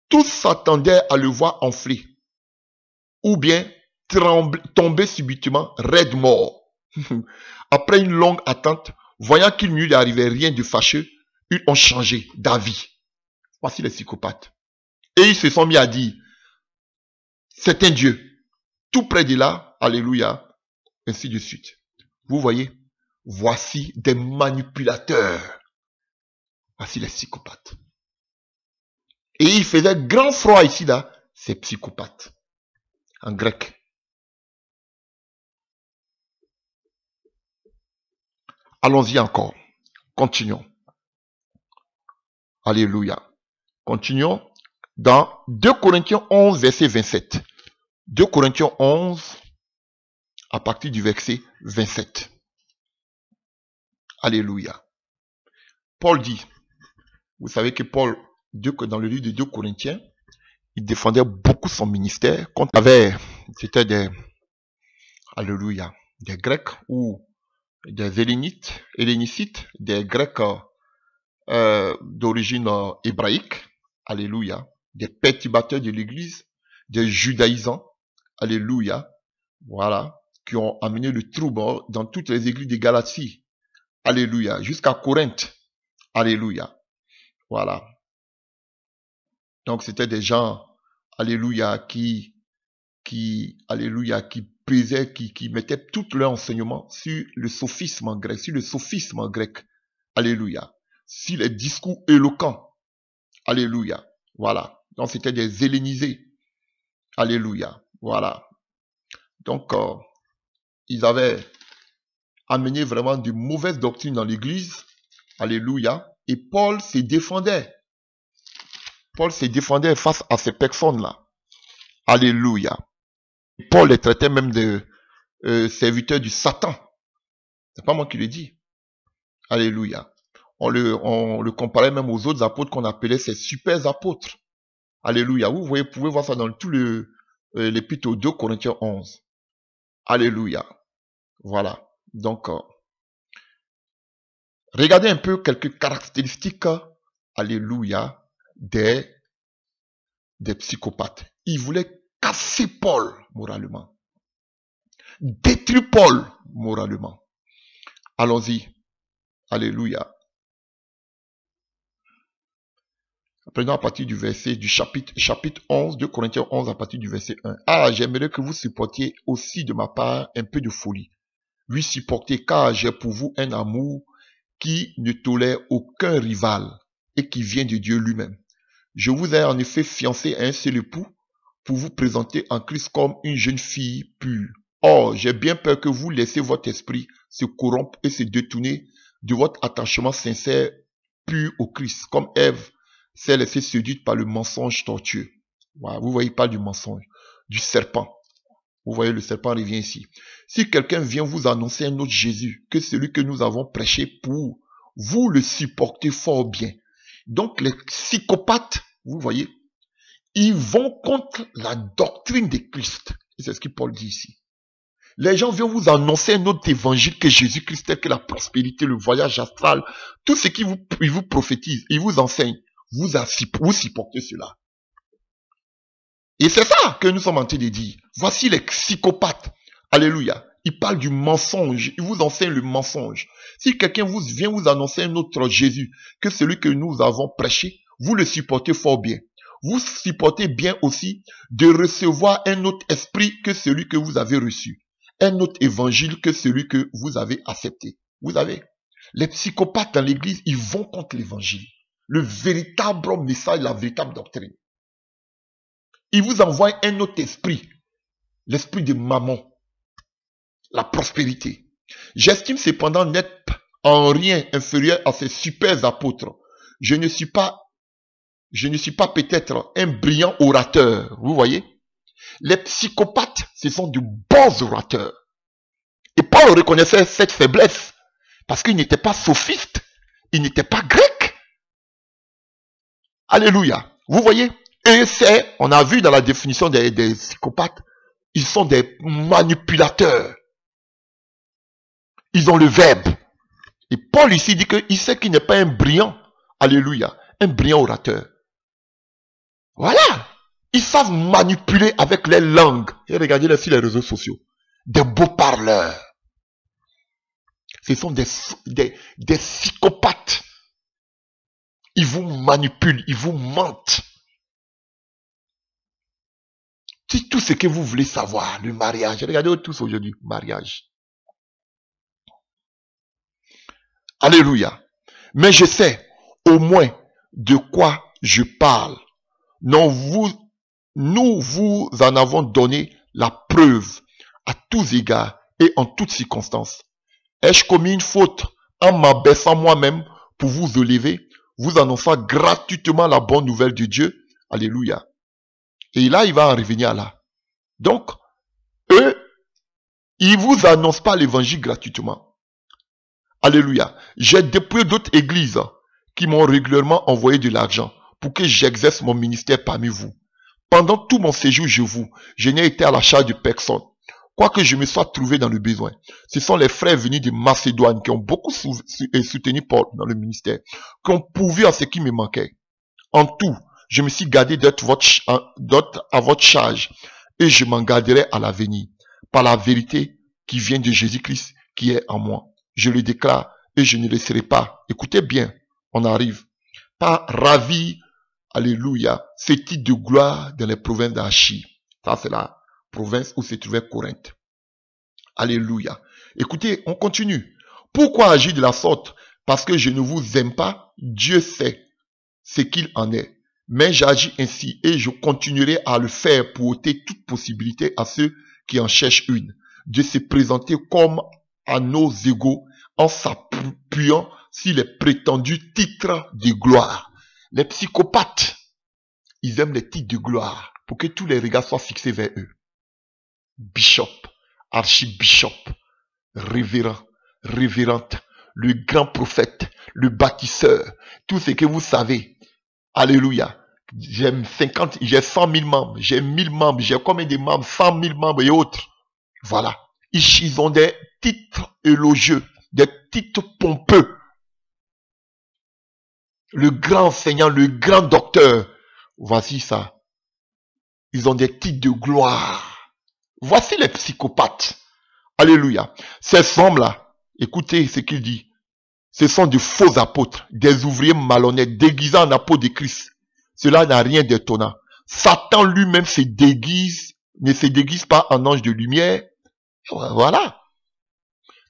Tous s'attendaient à le voir enfler ou bien tomber subitement, raide mort. Après une longue attente, voyant qu'il n'y arrivait rien de fâcheux, ils ont changé d'avis. Voici les psychopathes. Et ils se sont mis à dire, c'est un Dieu. Tout près de là, alléluia, ainsi de suite. Vous voyez, voici des manipulateurs. Voici les psychopathes. Et il faisait grand froid ici, là, c'est psychopathe. En grec. Allons-y encore. Continuons. Alléluia. Continuons dans 2 Corinthiens 11, verset 27. 2 Corinthiens 11, à partir du verset 27. Alléluia. Paul dit, vous savez que Paul, dans le livre de 2 Corinthiens, il défendait beaucoup son ministère contre c'était des, alléluia, des Grecs ou des hellénicites, des Grecs d'origine hébraïque, alléluia, des perturbateurs de l'église, des judaïsants, alléluia, voilà, qui ont amené le trouble dans toutes les églises de Galatie, alléluia, jusqu'à Corinthe, alléluia, voilà. Donc c'était des gens, alléluia, qui pesaient, qui mettaient tout leur enseignement sur le sophisme grec, alléluia, sur les discours éloquents, alléluia, voilà. Donc c'était des hellénisés, alléluia, voilà. Donc ils avaient amené vraiment de mauvaises doctrines dans l'église, alléluia, et Paul se défendait. Paul se défendait face à ces personnes-là. Alléluia. Paul les traitait même de serviteurs du Satan. C'est pas moi qui le dis. Alléluia. On le comparait même aux autres apôtres qu'on appelait ces super apôtres. Alléluia. Vous pouvez voir ça dans tout l'épître aux 2 Corinthiens 11. Alléluia. Voilà. Donc, regardez un peu quelques caractéristiques, alléluia, des psychopathes. Ils voulaient casser Paul moralement. Détruire Paul moralement. Allons-y. Alléluia. Prenons à partir du chapitre 11, 2 Corinthiens 11, à partir du verset 1. Ah, j'aimerais que vous supportiez aussi de ma part un peu de folie. Lui supporter, car j'ai pour vous un amour qui ne tolère aucun rival et qui vient de Dieu lui-même. Je vous ai en effet fiancé à un seul époux pour vous présenter en Christ comme une jeune fille pure. Or, j'ai bien peur que vous laissiez votre esprit se corrompre et se détourner de votre attachement sincère pur au Christ, comme Ève s'est laissée séduite par le mensonge tortueux. Voilà, vous voyez, il parle du mensonge, du serpent. Vous voyez, le serpent revient ici. Si quelqu'un vient vous annoncer un autre Jésus que celui que nous avons prêché pour, vous le supportez fort bien. Donc, les psychopathes, vous voyez, ils vont contre la doctrine de Christ. Et c'est ce que Paul dit ici. Les gens viennent vous annoncer un autre évangile que Jésus-Christ, tel que la prospérité, le voyage astral, tout ce qu'ils vous prophétisent, ils vous enseignent. Vous supportez cela. Et c'est ça que nous sommes en train de dire. Voici les psychopathes. Alléluia. Ils parlent du mensonge. Ils vous enseignent le mensonge. Si quelqu'un vient vous annoncer un autre Jésus que celui que nous avons prêché, vous le supportez fort bien. Vous supportez bien aussi de recevoir un autre esprit que celui que vous avez reçu. Un autre évangile que celui que vous avez accepté. Vous avez. Les psychopathes dans l'église, ils vont contre l'évangile. Le véritable message, la véritable doctrine. Ils vous envoient un autre esprit. L'esprit de mammon. La prospérité. J'estime cependant n'être en rien inférieur à ces super apôtres. Je ne suis pas peut-être un brillant orateur. Vous voyez? Les psychopathes, ce sont de bons orateurs. Et Paul reconnaissait cette faiblesse. Parce qu'il n'était pas sophiste. Il n'était pas grec. Alléluia. Vous voyez? Et on a vu dans la définition des psychopathes, ils sont des manipulateurs. Ils ont le verbe. Et Paul ici dit qu'il sait qu'il n'est pas un brillant. Alléluia. Un brillant orateur. Voilà. Ils savent manipuler avec les langues. Et regardez-les sur les réseaux sociaux. Des beaux parleurs. Ce sont des psychopathes. Ils vous manipulent. Ils vous mentent. C'est tout ce que vous voulez savoir. Le mariage. Regardez tous aujourd'hui. Mariage. Alléluia. Mais je sais au moins de quoi je parle. Non, nous vous en avons donné la preuve à tous égards et en toutes circonstances. Ai-je commis une faute en m'abaissant moi-même pour vous élever, vous annonçant gratuitement la bonne nouvelle de Dieu? Alléluia. Et là, il va en revenir là. Donc, eux, ils vous annoncent pas l'évangile gratuitement. Alléluia. J'ai depuis d'autres églises qui m'ont régulièrement envoyé de l'argent pour que j'exerce mon ministère parmi vous. Pendant tout mon séjour chez vous, je n'ai été à la charge de personne. Quoique je me sois trouvé dans le besoin. Ce sont les frères venus de Macédoine qui ont beaucoup soutenu Paul dans le ministère, qui ont pourvu à ce qui me manquait. En tout, je me suis gardé d'être à votre charge et je m'en garderai à l'avenir par la vérité qui vient de Jésus-Christ qui est en moi. Je le déclare et je ne laisserai pas. Écoutez bien, on arrive. Pas ravi, alléluia, ce titre de gloire dans les provinces d'Achie. Ça, c'est la province où se trouvait Corinthe. Alléluia. Écoutez, on continue. Pourquoi agir de la sorte? Parce que je ne vous aime pas. Dieu sait ce qu'il en est. Mais j'agis ainsi et je continuerai à le faire pour ôter toute possibilité à ceux qui en cherchent une, de se présenter comme à nos égaux en s'appuyant sur les prétendus titres de gloire. Les psychopathes, ils aiment les titres de gloire pour que tous les regards soient fixés vers eux. Bishop, archibishop, révérend, révérante, le grand prophète, le bâtisseur, tout ce que vous savez. Alléluia. J'ai 100 000 membres, j'ai 1000 membres, j'ai combien de membres? 100 000 membres et autres. Voilà. Ils ont des titres élogieux, des titres pompeux. Le grand enseignant, le grand docteur. Voici ça. Ils ont des titres de gloire. Voici les psychopathes. Alléluia. Ces hommes-là, écoutez ce qu'il dit. Ce sont de faux apôtres, des ouvriers malhonnêtes, déguisés en apôtres de Christ. Cela n'a rien d'étonnant. Satan lui-même ne se déguise pas en ange de lumière. Voilà.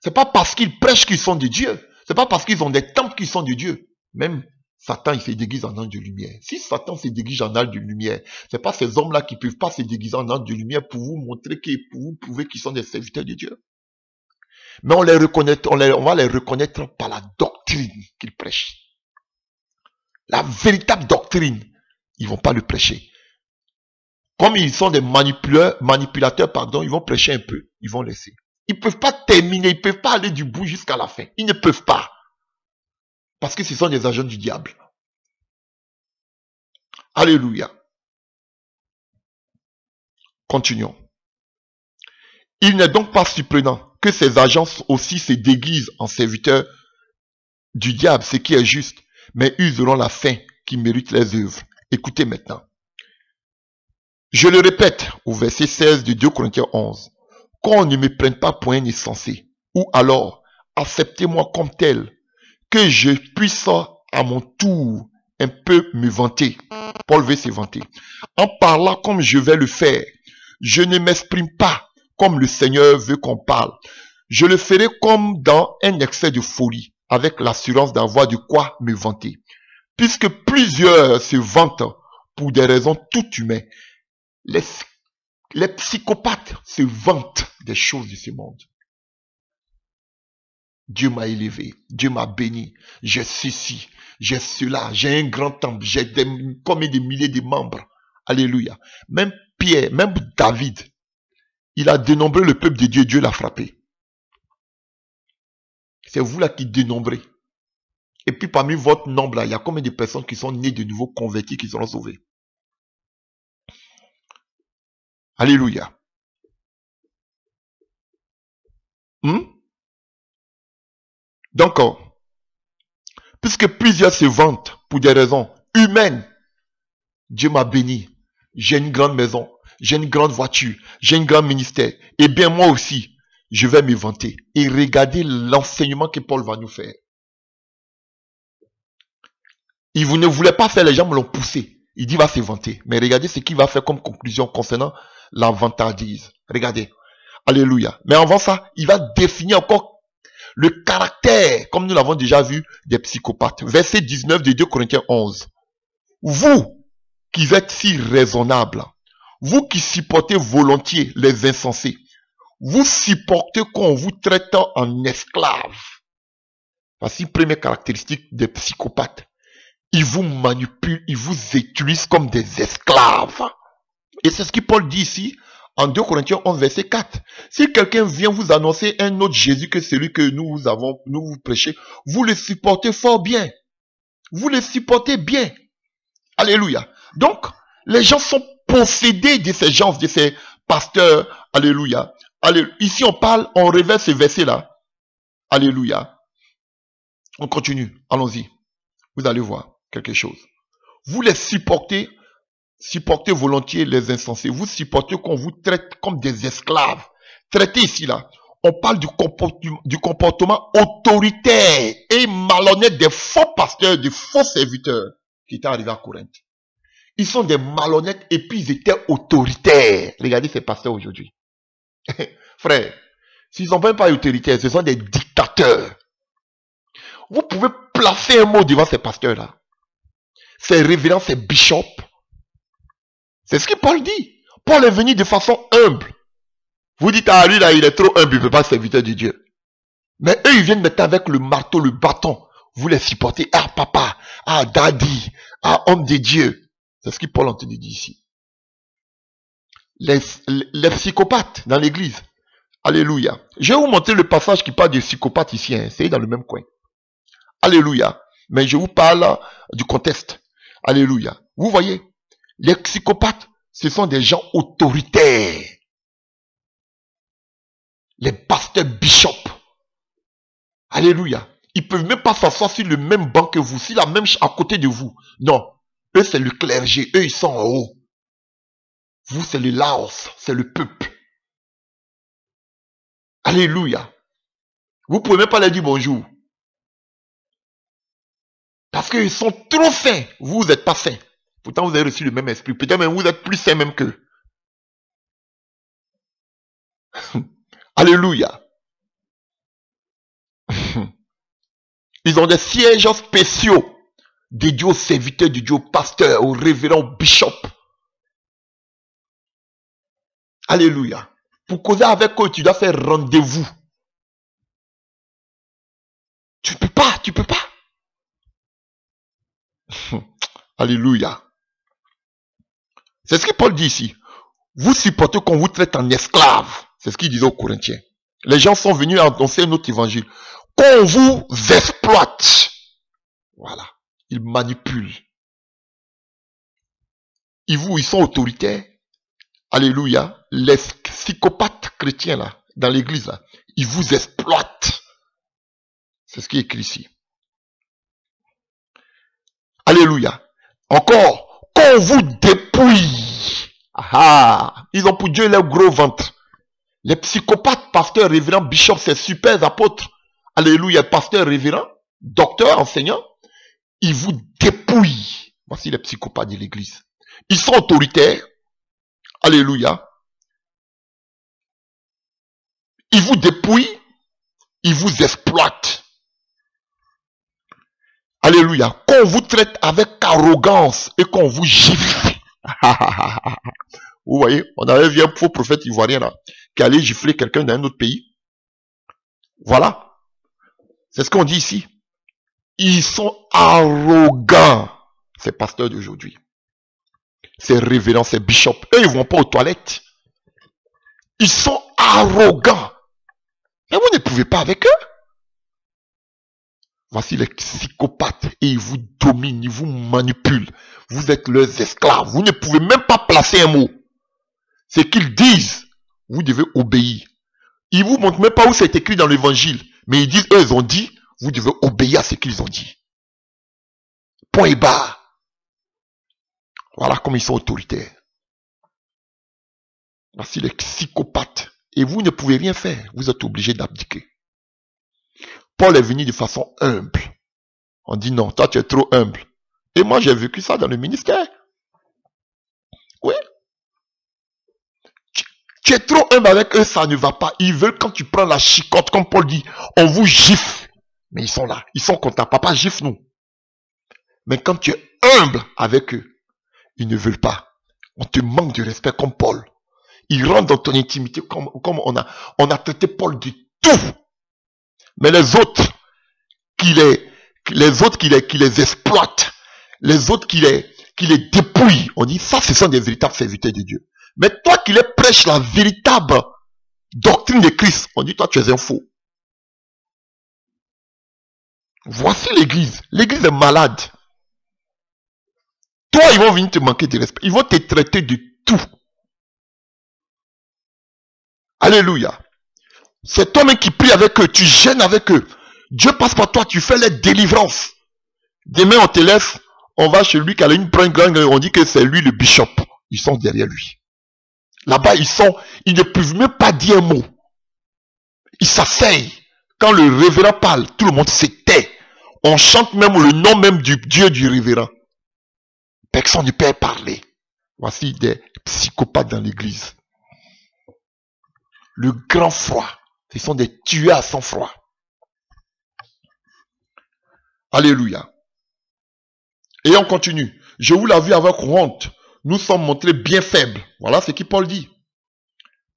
C'est pas parce qu'ils prêchent qu'ils sont de Dieu. C'est pas parce qu'ils ont des temples qu'ils sont de Dieu. Même Satan, il se déguise en ange de lumière. Si Satan se déguise en ange de lumière, c'est pas ces hommes-là qui peuvent pas se déguiser en ange de lumière pour vous montrer pour vous prouver qu'ils sont des serviteurs de Dieu. Mais on va les reconnaître par la doctrine qu'ils prêchent. La véritable doctrine, ils vont pas le prêcher. Comme ils sont des manipulateurs, ils vont prêcher un peu, ils vont laisser. Ils peuvent pas terminer, ils peuvent pas aller du bout jusqu'à la fin. Ils ne peuvent pas. Parce que ce sont des agents du diable. Alléluia. Continuons. Il n'est donc pas surprenant que ces agents aussi se déguisent en serviteurs du diable, ce qui est juste, mais useront la fin qui mérite les œuvres. Écoutez maintenant. Je le répète au verset 16 de 2 Corinthiens 11. Qu'on ne me prenne pas pour un insensé, ou alors acceptez-moi comme tel, que je puisse à mon tour un peu me vanter. Paul veut se vanter. En parlant comme je vais le faire, je ne m'exprime pas comme le Seigneur veut qu'on parle. Je le ferai comme dans un excès de folie, avec l'assurance d'avoir de quoi me vanter. Puisque plusieurs se vantent pour des raisons toutes humaines, les psychopathes se vantent des choses de ce monde. Dieu m'a élevé, Dieu m'a béni, j'ai ceci, j'ai cela, j'ai un grand temple, j'ai combien de milliers de membres. Alléluia. Même Pierre, même David, il a dénombré le peuple de Dieu, Dieu l'a frappé. C'est vous là qui dénombrez. Et puis parmi votre nombre là, il y a combien de personnes qui sont nées de nouveau converties, qui seront sauvées? Alléluia. Donc, puisque plusieurs se vantent pour des raisons humaines, Dieu m'a béni, j'ai une grande maison, j'ai une grande voiture, j'ai un grand ministère, et bien moi aussi, je vais me vanter. Et regardez l'enseignement que Paul va nous faire. Il ne voulait pas faire, les gens me l'ont poussé. Il dit, il va se vanter. Mais regardez ce qu'il va faire comme conclusion concernant la vantardise. Regardez. Alléluia. Mais avant ça, il va définir encore le caractère, comme nous l'avons déjà vu, des psychopathes. Verset 19 de 2 Corinthiens 11. Vous qui êtes si raisonnables, vous qui supportez volontiers les insensés, vous supportez qu'on vous traite en esclave. Voici une première caractéristique des psychopathes. Ils vous manipulent, ils vous utilisent comme des esclaves. Et c'est ce que Paul dit ici, en 2 Corinthiens 11, verset 4. Si quelqu'un vient vous annoncer un autre Jésus que celui que nous vous prêchez, vous le supportez fort bien. Vous le supportez bien. Alléluia. Donc, les gens sont possédés de ces gens, de ces pasteurs. Alléluia. Alléluia. Ici, on révèle ce verset-là. Alléluia. On continue. Allons-y. Vous allez voir quelque chose. Vous les supportez volontiers les insensés. Vous supportez qu'on vous traite comme des esclaves. Traitez ici là. On parle du comportement autoritaire et malhonnête des faux pasteurs, des faux serviteurs qui étaient arrivés à Corinthe. Ils sont des malhonnêtes et puis ils étaient autoritaires. Regardez ces pasteurs aujourd'hui. Frère, s'ils n'ont même pas autoritaires, ce sont des dictateurs. Vous pouvez placer un mot devant ces pasteurs-là. Ces révérends, ces bishops. C'est ce que Paul dit. Paul est venu de façon humble. Vous dites, ah lui là, il est trop humble, il ne peut pas servir de Dieu. Mais eux, ils viennent maintenant avec le marteau, le bâton. Vous les supportez. Ah papa, ah daddy, ah homme de Dieu. C'est ce que Paul entend dire ici. Les psychopathes dans l'église. Alléluia. Je vais vous montrer le passage qui parle des psychopathes ici. Hein. C'est dans le même coin. Alléluia. Mais je vous parle du contexte. Alléluia. Vous voyez, les psychopathes, ce sont des gens autoritaires. Les pasteurs bishops. Alléluia. Ils ne peuvent même pas s'asseoir sur le même banc que vous, sur la même à côté de vous. Non. Eux, c'est le clergé. Eux, ils sont en haut. Vous, c'est le Laos. C'est le peuple. Alléluia. Vous ne pouvez même pas leur dire bonjour. Parce qu'ils sont trop saints. Vous n'êtes pas saints. Pourtant, vous avez reçu le même esprit. Peut-être même vous êtes plus saints même qu'eux. Alléluia. Ils ont des sièges spéciaux dédiés aux serviteurs de Dieu, aux pasteurs, aux révérends, aux bishops. Alléluia. Pour causer avec eux, tu dois faire rendez-vous. Tu ne peux pas, tu ne peux pas. Alléluia. C'est ce que Paul dit ici. Vous supportez qu'on vous traite en esclave. C'est ce qu'il disait aux Corinthiens. Les gens sont venus annoncer un autre évangile. Qu'on vous exploite. Voilà. Ils manipulent. Ils sont autoritaires. Alléluia. Les psychopathes chrétiens là, dans l'église là, ils vous exploitent. C'est ce qui est écrit ici. Alléluia. Encore, qu'on vous dépouille. Ils ont pour Dieu leur gros ventre. Les psychopathes, pasteurs, révérends, bishops, ces super apôtres. Alléluia, pasteurs, révérends, docteurs, enseignants. Ils vous dépouillent. Voici les psychopathes de l'église. Ils sont autoritaires. Alléluia. Ils vous dépouillent. Ils vous exploitent. Alléluia. Qu'on vous traite avec arrogance et qu'on vous gifle. Vous voyez, on avait vu un faux prophète ivoirien là, qui allait gifler quelqu'un d'un autre pays. Voilà. C'est ce qu'on dit ici. Ils sont arrogants. Ces pasteurs d'aujourd'hui. Ces révérends, ces bishops. Eux, ils vont pas aux toilettes. Ils sont arrogants. Mais vous ne pouvez pas avec eux. Voici les psychopathes. Et ils vous dominent, ils vous manipulent. Vous êtes leurs esclaves. Vous ne pouvez même pas placer un mot. Ce qu'ils disent, vous devez obéir. Ils vous montrent même pas où c'est écrit dans l'évangile. Mais ils disent, eux, ils ont dit, vous devez obéir à ce qu'ils ont dit. Point et barre. Voilà comme ils sont autoritaires. Voici les psychopathes. Et vous ne pouvez rien faire. Vous êtes obligé d'abdiquer. Paul est venu de façon humble. On dit non, toi tu es trop humble. Et moi j'ai vécu ça dans le ministère. Oui. Tu es trop humble avec eux, ça ne va pas. Ils veulent quand tu prends la chicotte, comme Paul dit, on vous gifle. Mais ils sont là, ils sont contents. Papa, gifle nous. Mais quand tu es humble avec eux, ils ne veulent pas. On te manque de respect comme Paul. Ils rentrent dans ton intimité comme on a traité Paul de tout. Mais les autres qui les exploitent, les autres qui les dépouillent, on dit ça, ce sont des véritables serviteurs de Dieu. Mais toi qui les prêches la véritable doctrine de Christ, on dit toi tu es un faux. Voici l'église. L'église est malade. Toi, ils vont venir te manquer de respect. Ils vont te traiter de tout. Alléluia. C'est toi-même qui prie avec eux. Tu gênes avec eux. Dieu passe par toi. Tu fais les délivrances. Demain, on te laisse. On va chez lui qui a une grande. On dit que c'est lui le bishop. Ils sont derrière lui. Là-bas, ils ne peuvent même pas dire un mot. Ils s'asseyent. Quand le révérend parle, tout le monde se tait. On chante même le nom même du Dieu du révérend. Personne ne peut parler. Voici des psychopathes dans l'église. Le grand froid. Ce sont des tueurs à sang froid. Alléluia. Et on continue. Je vous l'ai vu avec honte. Nous sommes montrés bien faibles. Voilà ce que Paul dit.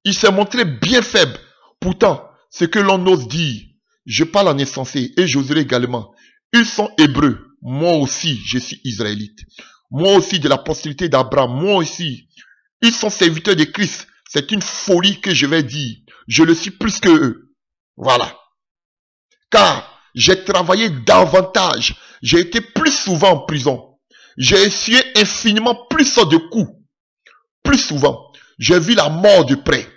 Il s'est montré bien faible. Pourtant, ce que l'on ose dire, je parle en insensé et j'oserai également. Ils sont hébreux. Moi aussi, je suis israélite. Moi aussi, de la postérité d'Abraham. Moi aussi. Ils sont serviteurs de Christ. C'est une folie que je vais dire. Je le suis plus que eux. Voilà. Car j'ai travaillé davantage. J'ai été plus souvent en prison. J'ai essuyé infiniment plus de coups. Plus souvent. J'ai vu la mort de près.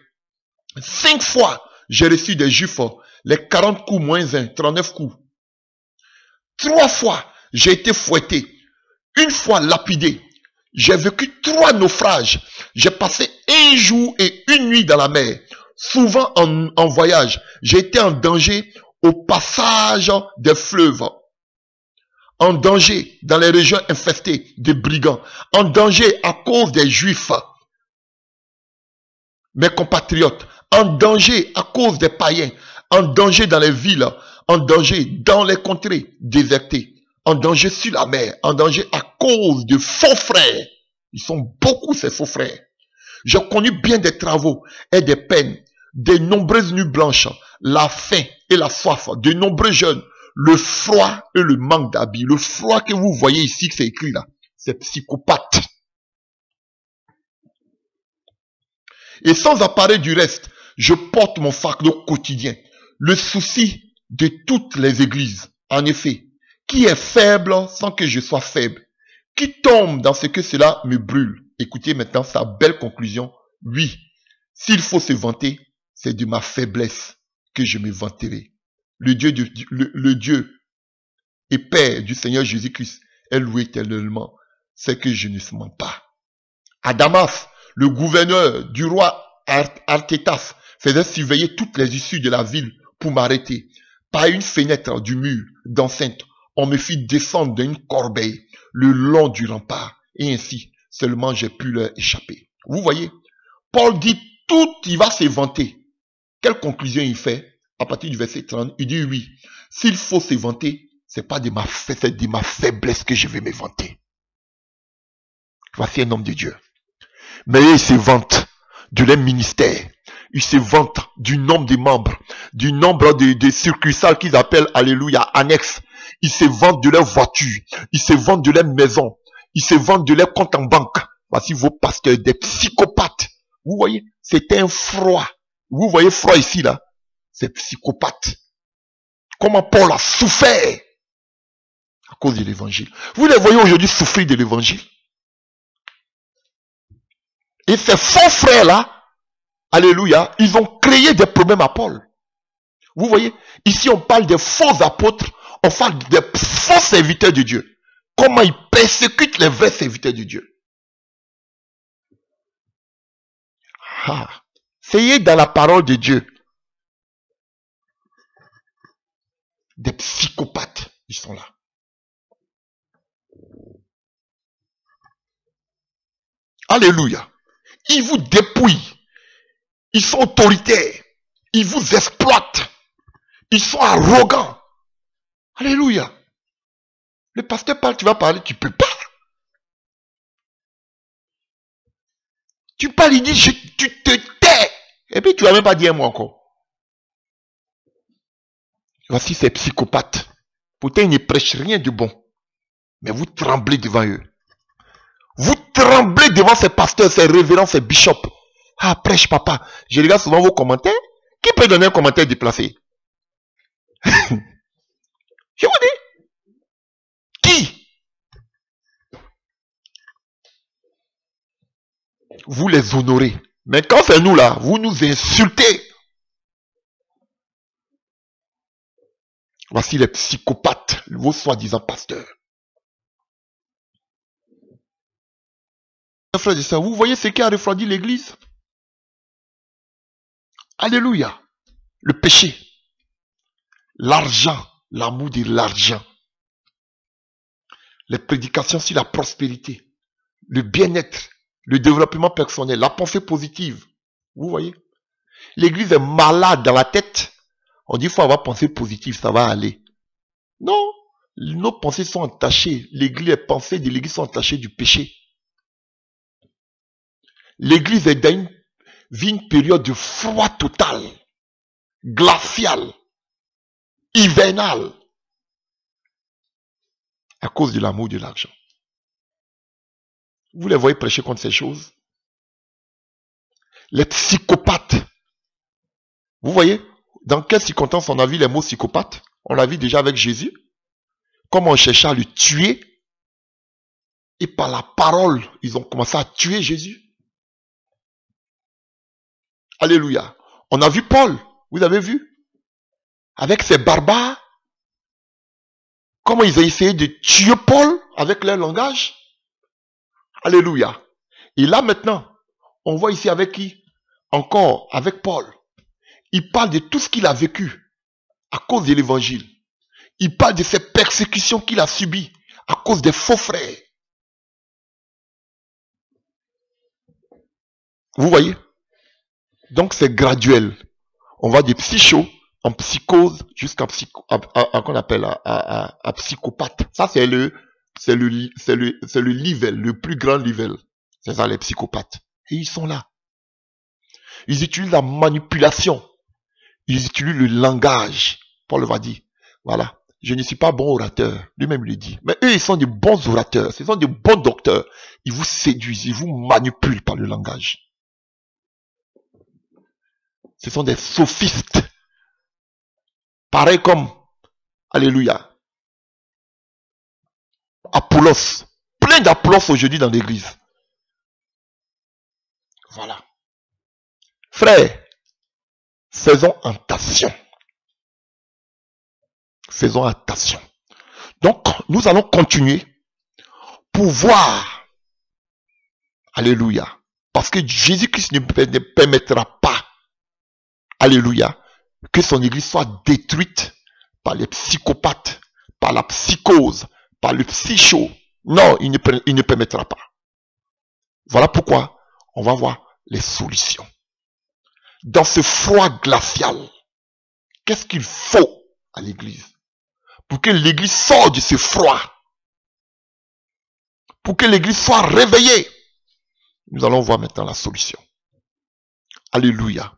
5 fois, j'ai reçu des Juifs les 40 coups moins 1, 39 coups. 3 fois, j'ai été fouetté. 1 fois lapidé. J'ai vécu 3 naufrages. J'ai passé 1 jour et 1 nuit dans la mer. Souvent en voyage. J'ai été en danger au passage des fleuves. En danger dans les régions infestées de brigands. En danger à cause des Juifs. Mes compatriotes. En danger à cause des païens. En danger dans les villes. En danger dans les contrées désertées. En danger sur la mer. En danger à cause de faux frères. Ils sont beaucoup ces faux frères. J'ai connu bien des travaux et des peines. Des nombreuses nuits blanches. La faim et la soif. De nombreux jeunes. Le froid et le manque d'habits. Le froid que vous voyez ici, que c'est écrit là. C'est psychopathe. Et sans appareil du reste, je porte mon fardeau quotidien. Le souci de toutes les églises. En effet, qui est faible sans que je sois faible? Qui tombe dans ce que cela me brûle? Écoutez maintenant sa belle conclusion. Oui, s'il faut se vanter, c'est de ma faiblesse que je me vanterai. Le Dieu et Père du Seigneur Jésus-Christ est loué éternellement. C'est que je ne mens pas. À Damas, le gouverneur du roi Artétas faisait surveiller toutes les issues de la ville pour m'arrêter. Par une fenêtre du mur d'enceinte, on me fit descendre d'une corbeille le long du rempart. Et ainsi, seulement j'ai pu leur échapper. Vous voyez, Paul dit tout, il va se vanter. Quelle conclusion il fait? À partir du verset 30, il dit oui, s'il faut se vanter, c'est pas de ma faiblesse que je vais me vanter. Voici un homme de Dieu. Mais ils se vantent de leur ministère. Ils se vantent du nombre de membres, du nombre de succursales qu'ils appellent, alléluia, annexes. Ils se vantent de leur voiture. Ils se vantent de leur maison. Ils se vantent de leur compte en banque. Voici vos pasteurs, des psychopathes. Vous voyez, c'est un froid. Vous voyez froid ici, là. C'est psychopathe. Comment Paul a souffert à cause de l'évangile. Vous les voyez aujourd'hui souffrir de l'évangile. Et ces faux frères-là, alléluia, ils ont créé des problèmes à Paul. Vous voyez, ici on parle des faux apôtres, on parle des faux serviteurs de Dieu. Comment ils persécutent les vrais serviteurs de Dieu. Soyez dans la parole de Dieu. Des psychopathes, ils sont là. Alléluia. Ils vous dépouillent. Ils sont autoritaires. Ils vous exploitent. Ils sont arrogants. Alléluia. Le pasteur parle, tu vas parler, tu peux pas. Tu parles, il dit, tu te tais. Et puis tu vas même pas dire un mot encore. Voici ces psychopathes. Pourtant, ils ne prêchent rien de bon. Mais vous tremblez devant eux. Vous tremblez devant ces pasteurs, ces révérends, ces bishops. Ah, prêche papa. Je regarde souvent vos commentaires. Qui peut donner un commentaire déplacé? Je vous dis. Qui? Vous les honorez. Mais quand c'est nous là, vous nous insultez. Voici les psychopathes, vos soi-disant pasteurs. Frères et sœurs, vous voyez ce qui a refroidi l'église? Alléluia. Le péché. L'argent. L'amour de l'argent. Les prédications sur la prospérité. Le bien-être. Le développement personnel. La pensée positive. Vous voyez? L'église est malade dans la tête. On dit qu'il faut avoir pensée positive, ça va aller. Non. Nos pensées sont entachées. Les pensées de l'église sont entachées du péché. L'église est dans une période de froid total, glacial, hivernal, à cause de l'amour de l'argent. Vous les voyez prêcher contre ces choses? Les psychopathes. Vous voyez, dans quelles circonstances on a vu les mots psychopathe? On l'a vu déjà avec Jésus. Comme on cherchait à le tuer, et par la parole, ils ont commencé à tuer Jésus. Alléluia. On a vu Paul, vous avez vu? Avec ces barbares. Comment ils ont essayé de tuer Paul avec leur langage. Alléluia. Et là maintenant, on voit ici avec qui? Encore avec Paul. Il parle de tout ce qu'il a vécu à cause de l'évangile. Il parle de ces persécutions qu'il a subies à cause des faux frères. Vous voyez? Donc c'est graduel. On va de psycho en psychose jusqu'à qu'on appelle à psychopathe. Ça c'est le level, le plus grand level. C'est ça les psychopathes. Et ils sont là. Ils utilisent la manipulation. Ils utilisent le langage. Paul va dire, voilà, je ne suis pas bon orateur. Lui-même le dit. Mais eux, ils sont de bons orateurs. Ce sont de bons docteurs. Ils vous séduisent, ils vous manipulent par le langage. Ce sont des sophistes. Pareil comme, alléluia, Apollos. Plein d'Apollos aujourd'hui dans l'église. Voilà. Frère, Faisons attention. Faisons attention. Donc, nous allons continuer pour voir. Alléluia. Parce que Jésus-Christ ne permettra pas, alléluia, que son église soit détruite par les psychopathes, par la psychose, par le psycho. Non, il ne permettra pas. Voilà pourquoi on va voir les solutions. Dans ce froid glacial, qu'est-ce qu'il faut à l'église pour que l'église sorte de ce froid, pour que l'église soit réveillée? Nous allons voir maintenant la solution. Alléluia.